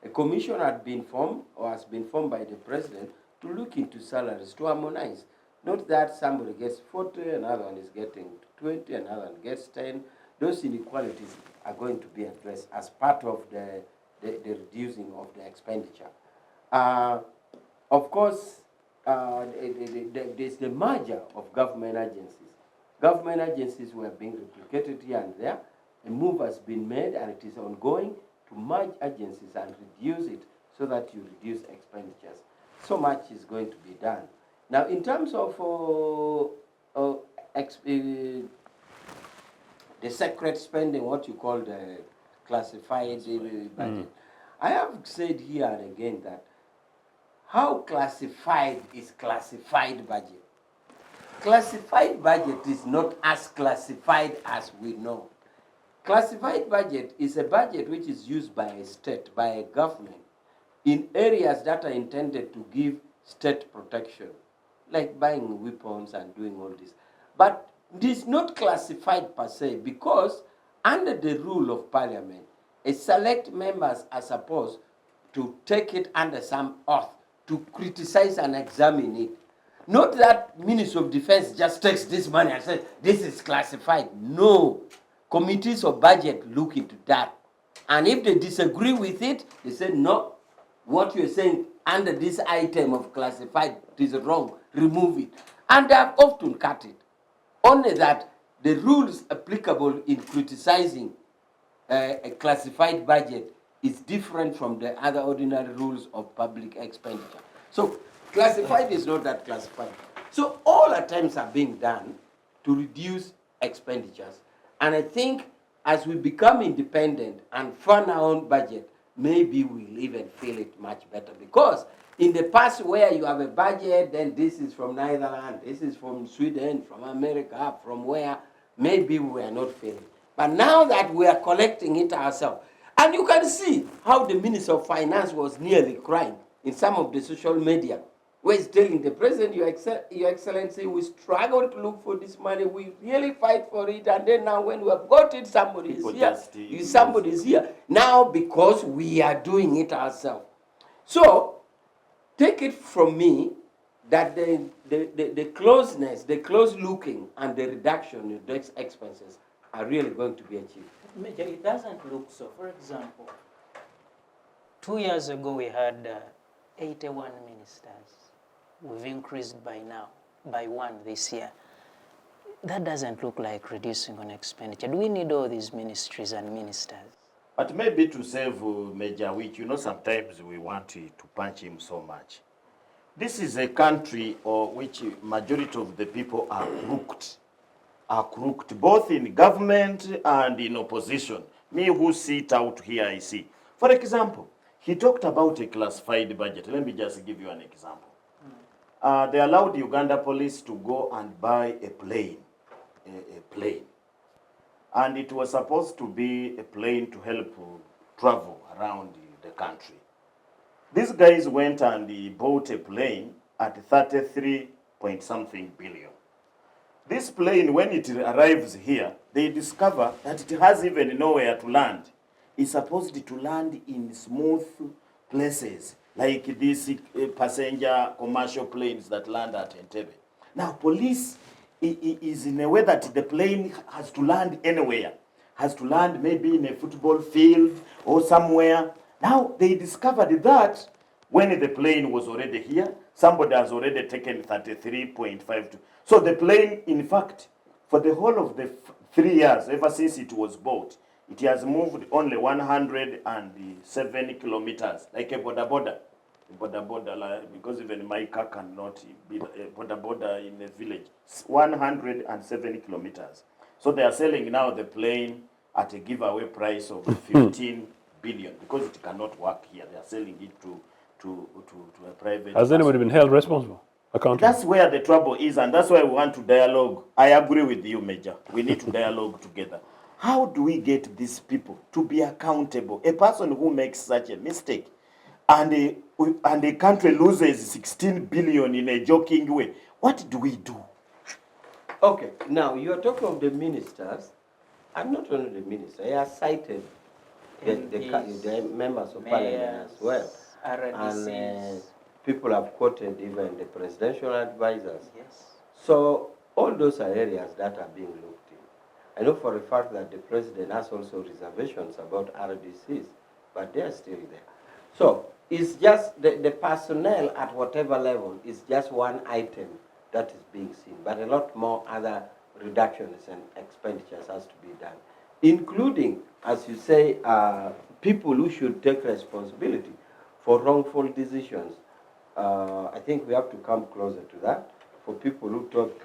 A commission had been formed, or has been formed by the president, to look into salaries, to harmonize. Not that somebody gets 40, another one is getting 20, another one gets 10. Those inequalities are going to be addressed as part of the reducing of the expenditure. Of course, there's the merger of government agencies. Government agencies were being replicated here and there. A move has been made, and it is ongoing, to merge agencies and reduce it so that you reduce expenditures. So much is going to be done. Now, in terms of the secret spending, what you call the classified budget, I have said here and again that how classified is classified budget? Classified budget is not as classified as we know. Classified budget is a budget which is used by a state, by a government, in areas that are intended to give state protection, like buying weapons and doing all this. But it is not classified per se, because under the rule of Parliament, a select members are supposed to take it under some oath to criticize and examine it. Not that Ministry of Defense just takes this money and says, this is classified. No. Committees of budget look into that. And if they disagree with it, they say, no, what you're saying under this item of classified is wrong, remove it. And they have often cut it. Only that the rules applicable in criticizing a classified budget is different from the other ordinary rules of public expenditure. So classified is not that classified. So all attempts are being done to reduce expenditures. And I think as we become independent and fund our own budget, maybe we'll even feel it much better. Because in the past, where you have a budget, then this is from Netherlands, this is from Sweden, from America, from where, maybe we are not feeling. But now that we are collecting it ourselves, and you can see how the Minister of Finance was nearly crying in some of the social media, where he's telling the President, Your Excellency, we struggle to look for this money, we really fight for it, and then now when we have got it, somebody is here. Somebody is here. Now, because we are doing it ourselves. So, take it from me that the closeness, the close looking, and the reduction in those expenses are really going to be achieved. Major, it doesn't look so. For example, 2 years ago we had 81 ministers. We've increased by one this year. That doesn't look like reducing on expenditure. Do we need all these ministries and ministers? But maybe to save Major Awich, sometimes we want to punch him so much. This is a country which majority of the people are crooked. are crooked, both in government and in opposition. Me who sit out here, I see. For example, he talked about a classified budget. Let me just give you an example. They allowed Uganda police to go and buy a plane, a plane. And it was supposed to be a plane to help travel around the country. These guys went and bought a plane at 33 point something billion. This plane, when it arrives here, they discover that it has even nowhere to land. It's supposed to land in smooth places, like these passenger commercial planes that land at Entebbe. Now, police is in a way that the plane has to land anywhere, has to land maybe in a football field or somewhere. Now, they discovered that when the plane was already here, somebody has already taken 33.52. So the plane, in fact, for the whole of the 3 years, ever since it was bought, it has moved only 107 kilometers, like a border, because even my car cannot be a border in a village. 107 kilometers. So they are selling now the plane at a giveaway price of 15 billion because it cannot work here. They are selling it to a private. Has anybody been held responsible? Accountable? That's where the trouble is, and that's why we want to dialogue. I agree with you, Major. We need to dialogue together. How do we get these people to be accountable? A person who makes such a mistake and a country loses 16 billion in a joking way, what do we do? Okay, now you are talking of the ministers, and not only the minister, I have cited the members of parliament as well. And people have quoted even the presidential advisors. Yes. So all those are areas that are being looked in. I know for a fact that the president has also reservations about RDCs, but they are still there. So it's just the personnel at whatever level is just one item that is being seen, but a lot more other reductions and expenditures has to be done, including, as you say, people who should take responsibility for wrongful decisions. I think we have to come closer to that for people who took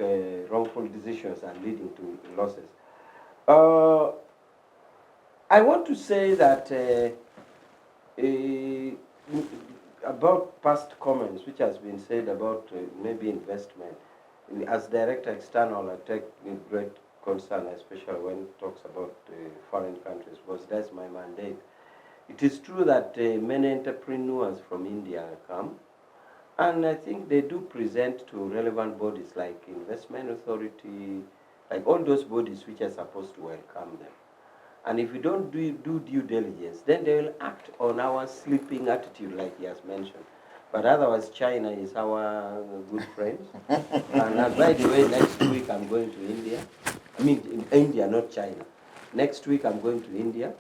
wrongful decisions and leading to losses. I want to say that about past comments which has been said about maybe investment. As Director External, I take great concern, especially when it talks about foreign countries, because that's my mandate. It is true that many entrepreneurs from India come, and I think they do present to relevant bodies like Investment Authority, like all those bodies which are supposed to welcome them. And if we don't do due diligence, then they will act on our sleeping attitude, like he has mentioned. But otherwise, China is our good friend. And by the way, next week I'm going to India. I mean, in India, not China. Next week I'm going to India.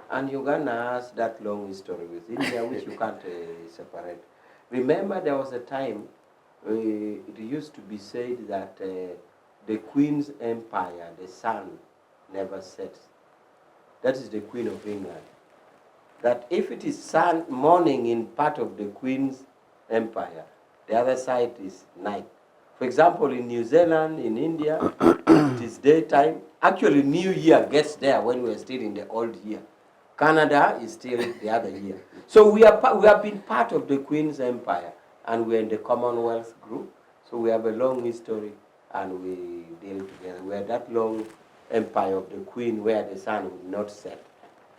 And Uganda has that long history with India, which you can't separate. Remember, there was a time it used to be said that the Queen's empire, the sun, never sets. That is the Queen of England. That if it is sun morning in part of the Queen's empire, the other side is night. For example, in New Zealand, in India, it is daytime. Actually, New Year gets there when we're still in the old year. Canada is still the other year. So we have been part of the Queen's empire, and we're in the Commonwealth group. So we have a long history, and we deal together. We are that long empire of the Queen where the sun would not set,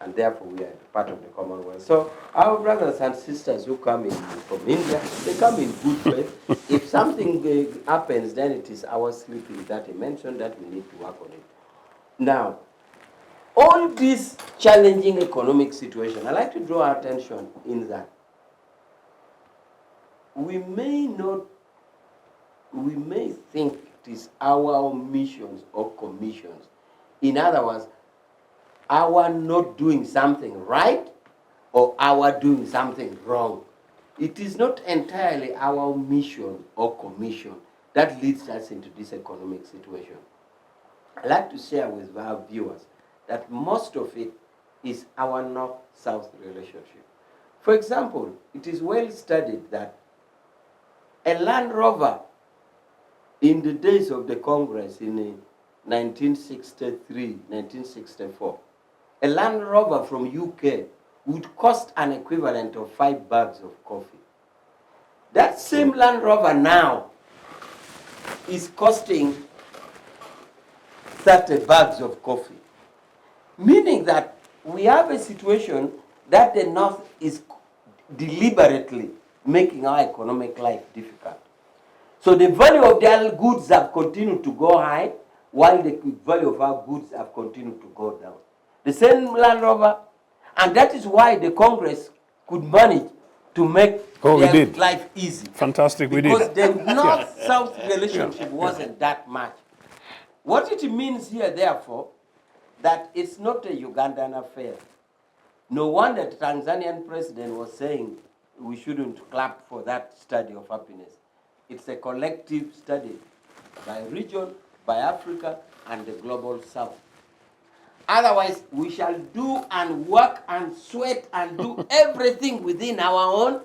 and therefore we are part of the Commonwealth. So our brothers and sisters who come in from India, they come in good faith. If something happens, then it is our sleeping that he mentioned that we need to work on it. Now, all this challenging economic situation, I like to draw our attention in that we may think it is our omissions or commissions. In other words, our not doing something right or our doing something wrong. It is not entirely our mission or commission that leads us into this economic situation. I like to share with our viewers that most of it is our North-South relationship. For example, it is well studied that a Land Rover in the days of the Congress in 1963, 1964, a Land Rover from UK would cost an equivalent of 5 bags of coffee. That same Land Rover now is costing 30 bags of coffee. Meaning that we have a situation that the North is deliberately making our economic life difficult. So the value of their goods have continued to go high, while the value of our goods have continued to go down. The same Land Rover, and that is why the Congress could manage to make their life easy. Fantastic, we did. Because the North-South relationship wasn't that much. What it means here, therefore, that it's not a Ugandan affair. No wonder the Tanzanian president was saying we shouldn't clap for that study of happiness. It's a collective study by region, by Africa, and the global South. Otherwise, we shall do and work and sweat and do everything within our own.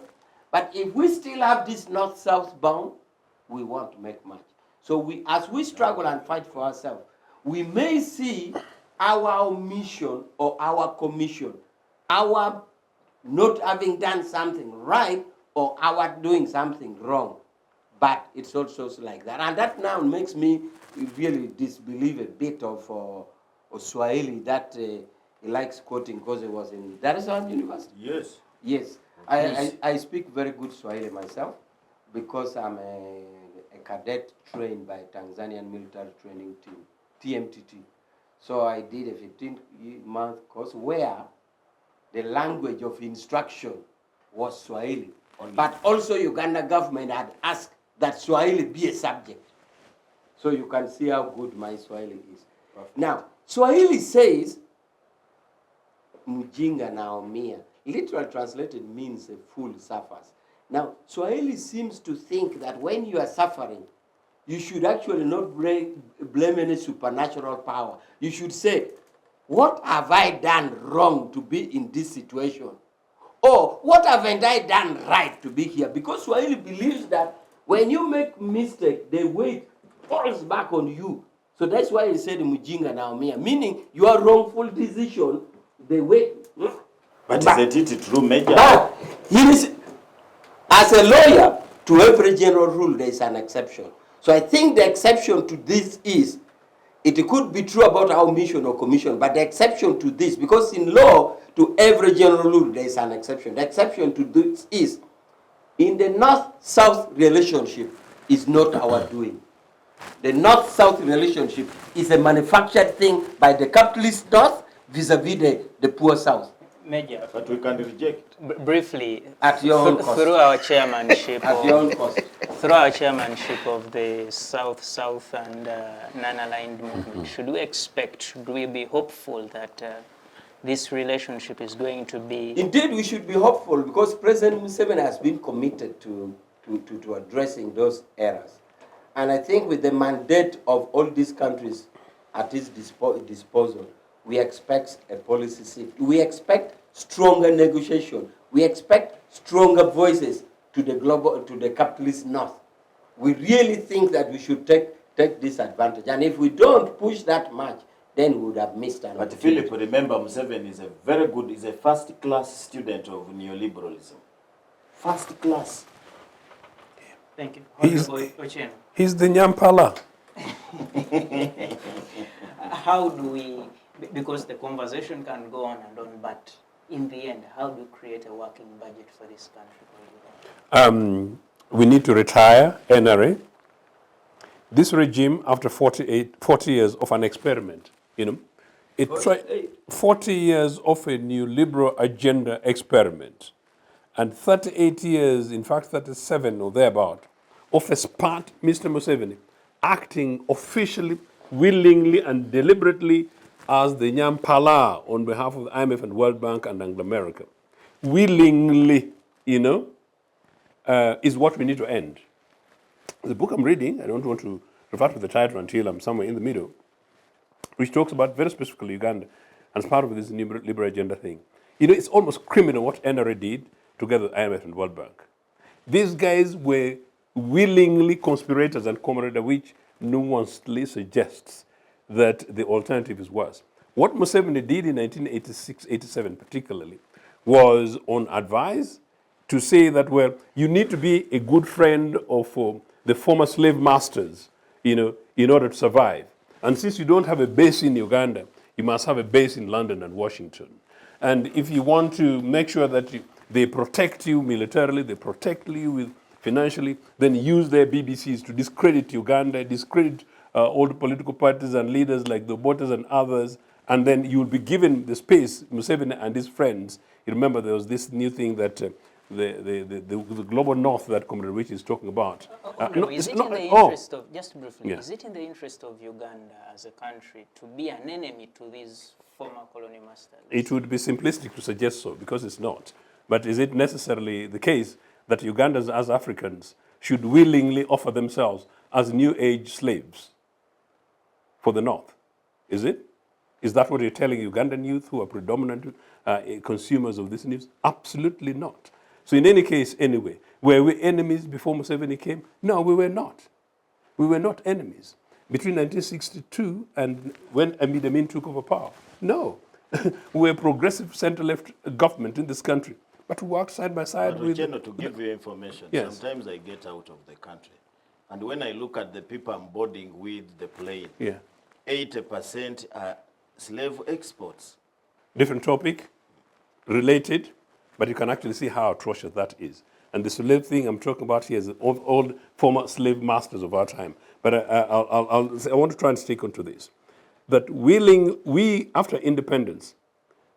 But if we still have this North-South bound, we won't make much. So as we struggle and fight for ourselves, we may see our omission or our commission, our not having done something right or our doing something wrong. But it's also like that. And that now makes me really disbelieve a bit of Swahili that he likes quoting because he was in Dar es Salaam University. Yes. Yes. I speak very good Swahili myself because I'm a cadet trained by Tanzanian Military Training Team, TMTT. So I did a 15-month course where the language of instruction was Swahili. But also Uganda government had asked that Swahili be a subject. So you can see how good my Swahili is. Now, Swahili says, mjinga naumia. Literally translated means a fool suffers. Now, Swahili seems to think that when you are suffering, you should actually not blame any supernatural power. You should say, what have I done wrong to be in this situation? Or what haven't I done right to be here? Because Swahili believes that when you make mistake, the weight falls back on you. So that's why he said mjinga naumia, meaning your wrongful decision, the weight. But isn't it true, Major? But as a lawyer, to every general rule, there is an exception. So I think the exception to this is, it could be true about our mission or commission, but the exception to this, because in law, to every general rule, there is an exception. The exception to this is, in the North-South relationship, is not our doing. The North-South relationship is a manufactured thing by the capitalist North vis-a-vis the poor South. Major, But we can reject. Briefly, At your own cost. through our chairmanship, At your own cost. through our chairmanship of the South-South and non-aligned movement, should we be hopeful that this relationship is going to be? Indeed, we should be hopeful because President Museveni has been committed to addressing those errors. And I think with the mandate of all these countries at his disposal, we expect a policy shift. We expect stronger negotiation. We expect stronger voices to the capitalist North. We really think that we should take this advantage. And if we don't push that much, then we would have missed an opportunity. But Philip, remember, Museveni is a first-class student of neoliberalism. First class. Thank you. He's- Ochieno, He's the Nyampala. how do we, because the conversation can go on and on, but in the end, how do you create a working budget for this country? We need to retire NRA. This regime, after 40 years of an experiment, it tried 40 years of a new liberal agenda experiment, and 38 years, in fact 37 or thereabout, of a smart Mr. Museveni, acting officially, willingly and deliberately as the Nyampala on behalf of the IMF and World Bank and Anglo America. Willingly, is what we need to end. The book I'm reading, I don't want to refer to the title until I'm somewhere in the middle, which talks about very specifically Uganda as part of this new liberal agenda thing. It's almost criminal what NRA did together with IMF and World Bank. These guys were willingly conspirators and comrades, which nuancedly suggests that the alternative is worse. What Museveni did in 1986, 87 particularly, was on advice to say that, well, you need to be a good friend of the former slave masters, in order to survive. And since you don't have a base in Uganda, you must have a base in London and Washington. And if you want to make sure that they protect you militarily, they protect you financially, then use their BBCs to discredit Uganda, discredit all the political parties and leaders like the Botas and others, and then you'll be given the space, Museveni and his friends. You remember there was this new thing that the global north that Comrade Rich is talking about. Is it in the interest of, just briefly, Yeah. is it in the interest of Uganda as a country to be an enemy to these former colonial masters? It would be simplistic to suggest so, because it's not. But is it necessarily the case that Ugandans as Africans should willingly offer themselves as new age slaves for the North? Is it? Is that what you're telling Ugandan youth who are predominant consumers of this news? Absolutely not. So in any case, anyway, were we enemies before Museveni came? No, we were not. We were not enemies. Between 1962 and when Amin Amin took over power, no. We were a progressive center-left government in this country, but we worked side by side with... Ochieno, to give you information, Yes. sometimes I get out of the country, and when I look at the people I'm boarding with the plane, Yeah. 80% are slave exports. Different topic, related, but you can actually see how atrocious that is. And the slave thing I'm talking about here is all former slave masters of our time. But I want to try and stick onto this. That we, after independence,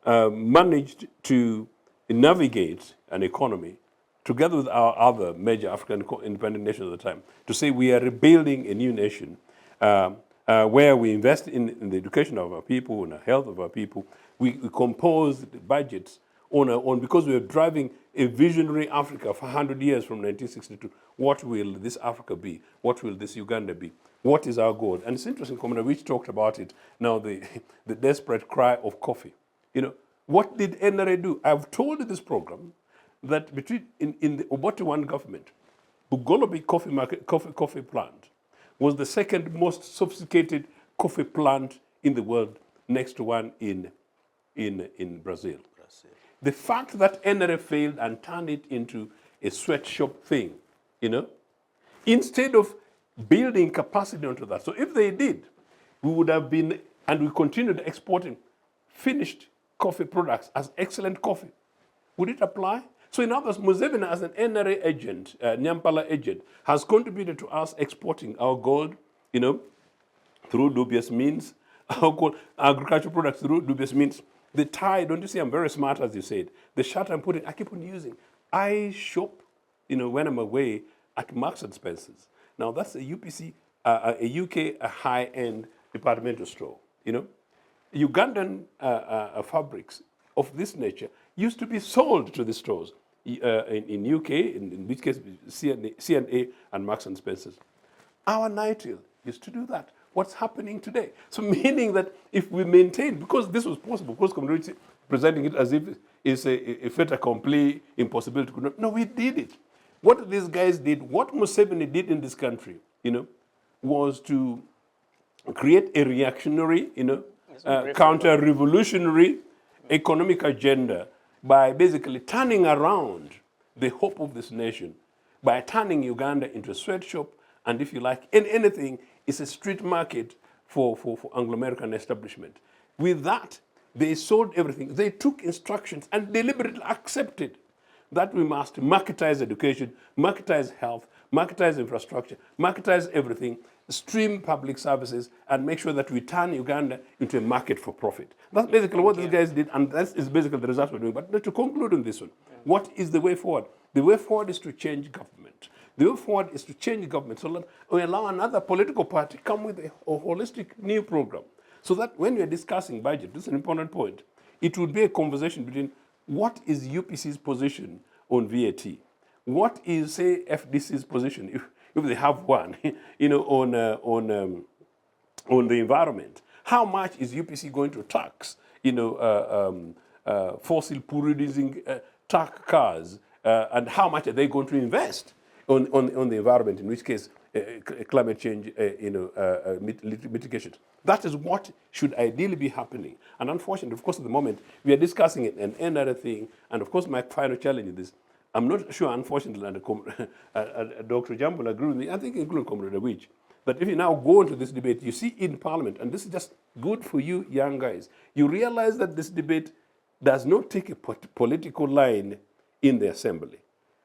managed to navigate an economy together with our other major African independent nations at the time to say we are rebuilding a new nation where we invest in the education of our people, in the health of our people. We compose budgets because we are driving a visionary Africa for 100 years from 1962. What will this Africa be? What will this Uganda be? What is our goal? And it's interesting, Comrade Rich talked about it. Now, the desperate cry of coffee. What did NRA do? I've told you this program that in the Obote One government, Bugolobi coffee plant was the second most sophisticated coffee plant in the world, next to one in Brazil. The fact that NRA failed and turned it into a sweatshop thing, instead of building capacity onto that. So if they did, we would have been, and we continued exporting finished coffee products as excellent coffee. Would it apply? So in other words, Museveni as an NRA agent, Nyampala agent, has contributed to us exporting our gold, through dubious means, our gold, agricultural products through dubious means. The tie, don't you see, I'm very smart, as you said. The shirt I keep on using. I shop, when I'm away at Marks and Spencer's. Now that's a UPC, a UK high-end departmental store. Ugandan fabrics of this nature used to be sold to the stores in UK, in which case C&A and Marks and Spencer's. Our Nightingale used to do that. What's happening today? So meaning that if we maintain, because this was possible, because community presenting it as if it's a fait accompli, impossibility. No, we did it. What these guys did, what Museveni did in this country, was to create a reactionary, counter-revolutionary economic agenda by basically turning around the hope of this nation, by turning Uganda into a sweatshop, and if you like, anything, it's a street market for Anglo-American establishment. With that, they sold everything. They took instructions and deliberately accepted that we must marketize education, marketize health, marketize infrastructure, marketize everything, stream public services, and make sure that we turn Uganda into a market for profit. That's basically what these guys did, and that is basically the result we're doing. But to conclude on this one, what is the way forward? The way forward is to change government. The way forward is to change government so that we allow another political party come with a holistic new program. So that when we're discussing budget, this is an important point, it would be a conversation between what is UPC's position on VAT? What is, say, FDC's position, if they have one, on the environment? How much is UPC going to tax, fossil producing truck cars, and how much are they going to invest on the environment, in which case climate change, mitigation. That is what should ideally be happening. And unfortunately, of course, at the moment, we are discussing it and another thing. And of course, my final challenge in this, I'm not sure, unfortunately, and Dr. Ojambo will agree with me, I think including Comrade Awich, but if you now go into this debate, you see in Parliament, and this is just good for you young guys, you realize that this debate does not take a political line in the Assembly,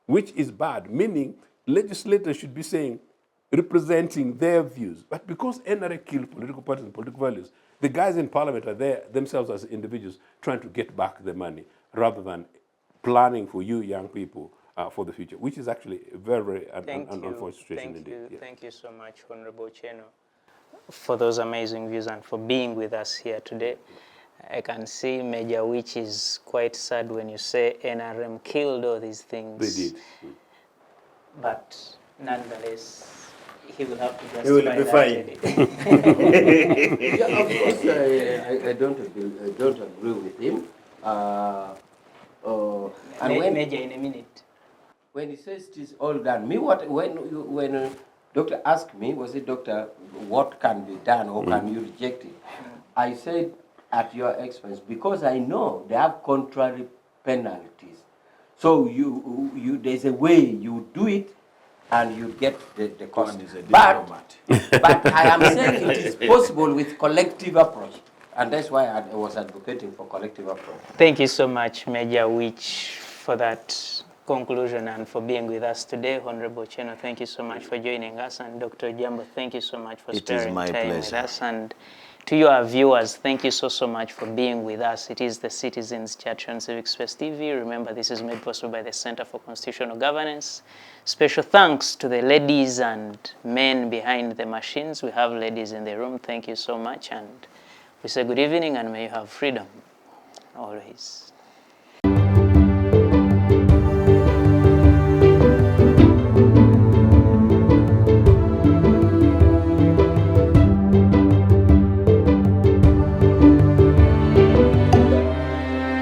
which is bad, meaning legislators should be saying, representing their views. But because NRA killed political parties and political values, the guys in Parliament are there themselves as individuals trying to get back the money rather than planning for you young people for the future, which is actually a very, very unfortunate situation indeed. Yeah. Thank you so much, Honorable Ochieno, for those amazing views and for being with us here today. I can see Major Awich is quite sad when you say NRM killed all these things. They did. But nonetheless, he will have to justify He will be fine. Yeah, of course, I don't agree with him. And Major, in a minute. when he says it is all done, when doctor asked me, was it, doctor, what can be done or can you reject it? I said, at your expense, because I know they have contrary penalties. So there's a way you do it and you get the cost. But I am saying it is possible with collective approach. And that's why I was advocating for collective approach. Thank you so much, Major Awich, for that conclusion and for being with us today. Honorable Ochieno, thank you so much for joining us. And Dr. Ojambo, thank you so much for sparing time with us. And to your viewers, thank you so much for being with us. It is the Citizens Church on Civic Space TV. Remember, this is made possible by the Center for Constitutional Governance. Special thanks to the ladies and men behind the machines. We have ladies in the room. Thank you so much. And we say good evening and may you have freedom always.